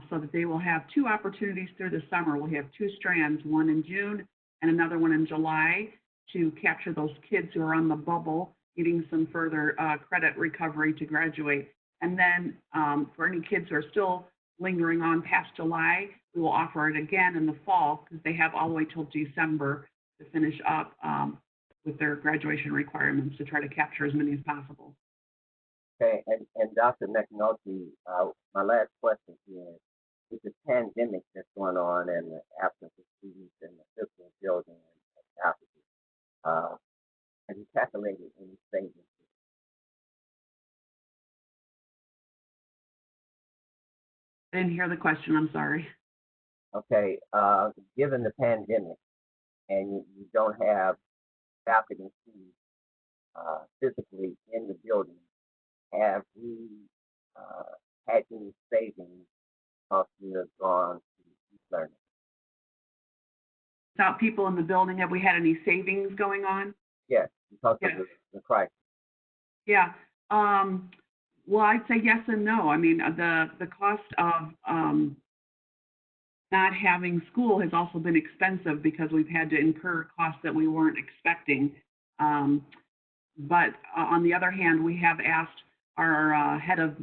so that they will have 2 opportunities through the summer. We'll have 2 strands, one in June and another one in July, to capture those kids who are on the bubble, getting some further credit recovery to graduate. And then for any kids who are still lingering on past July, we will offer it again in the fall, because they have all the way till December to finish up with their graduation requirements, to try to capture as many as possible. Okay, and Dr. McNulty, my last question here is, with the pandemic that's going on and the absence of students in the physical building and faculty, have you calculated any savings? I didn't hear the question, I'm sorry. Okay, given the pandemic and you don't have faculty and students physically in the building, have we had any savings because we have gone to learning? Without people in the building, have we had any savings going on? Yes, because Yes. of the crisis. Yeah. Well, I'd say yes and no. I mean, the cost of not having school has also been expensive, because we've had to incur costs that we weren't expecting. But on the other hand, we have asked our head of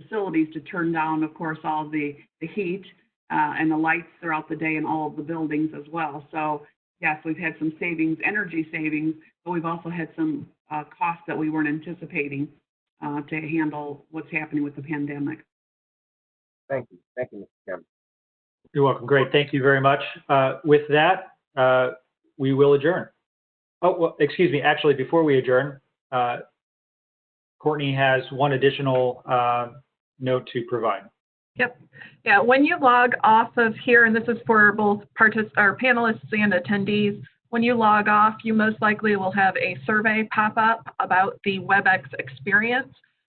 facilities to turn down, of course, all the heat and the lights throughout the day in all of the buildings as well. So yes, we've had some savings, energy savings, but we've also had some costs that we weren't anticipating to handle what's happening with the pandemic. Thank you, Mr. Chairman. You're welcome. Great. Thank you very much. With that, we will adjourn. Oh, well, excuse me. Actually, before we adjourn, Courtney has one additional note to provide. Yep. Yeah, when you log off of here, and this is for both panelists and attendees, when you log off, you most likely will have a survey pop up about the WebEx experience.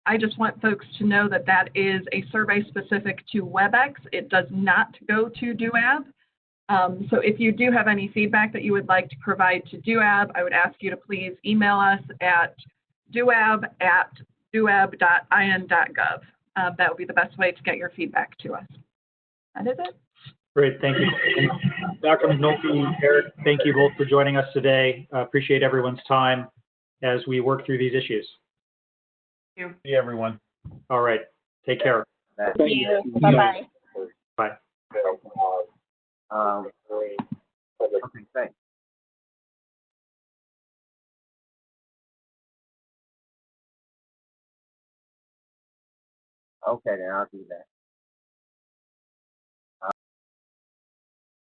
I just want folks to know that that is a survey specific to WebEx. It does not go to DUAB. So if you do have any feedback that you would like to provide to DUAB, I would ask you to please email us at duab@duab.in.gov. That would be the best way to get your feedback to us. That is it. Great, thank you. Dr. McNulty, Eric, thank you both for joining us today. Appreciate everyone's time as we work through these issues. Thank you. See everyone. All right, take care. Thank you. Bye-bye. Bye. Okay, thanks. Okay, then I'll do that.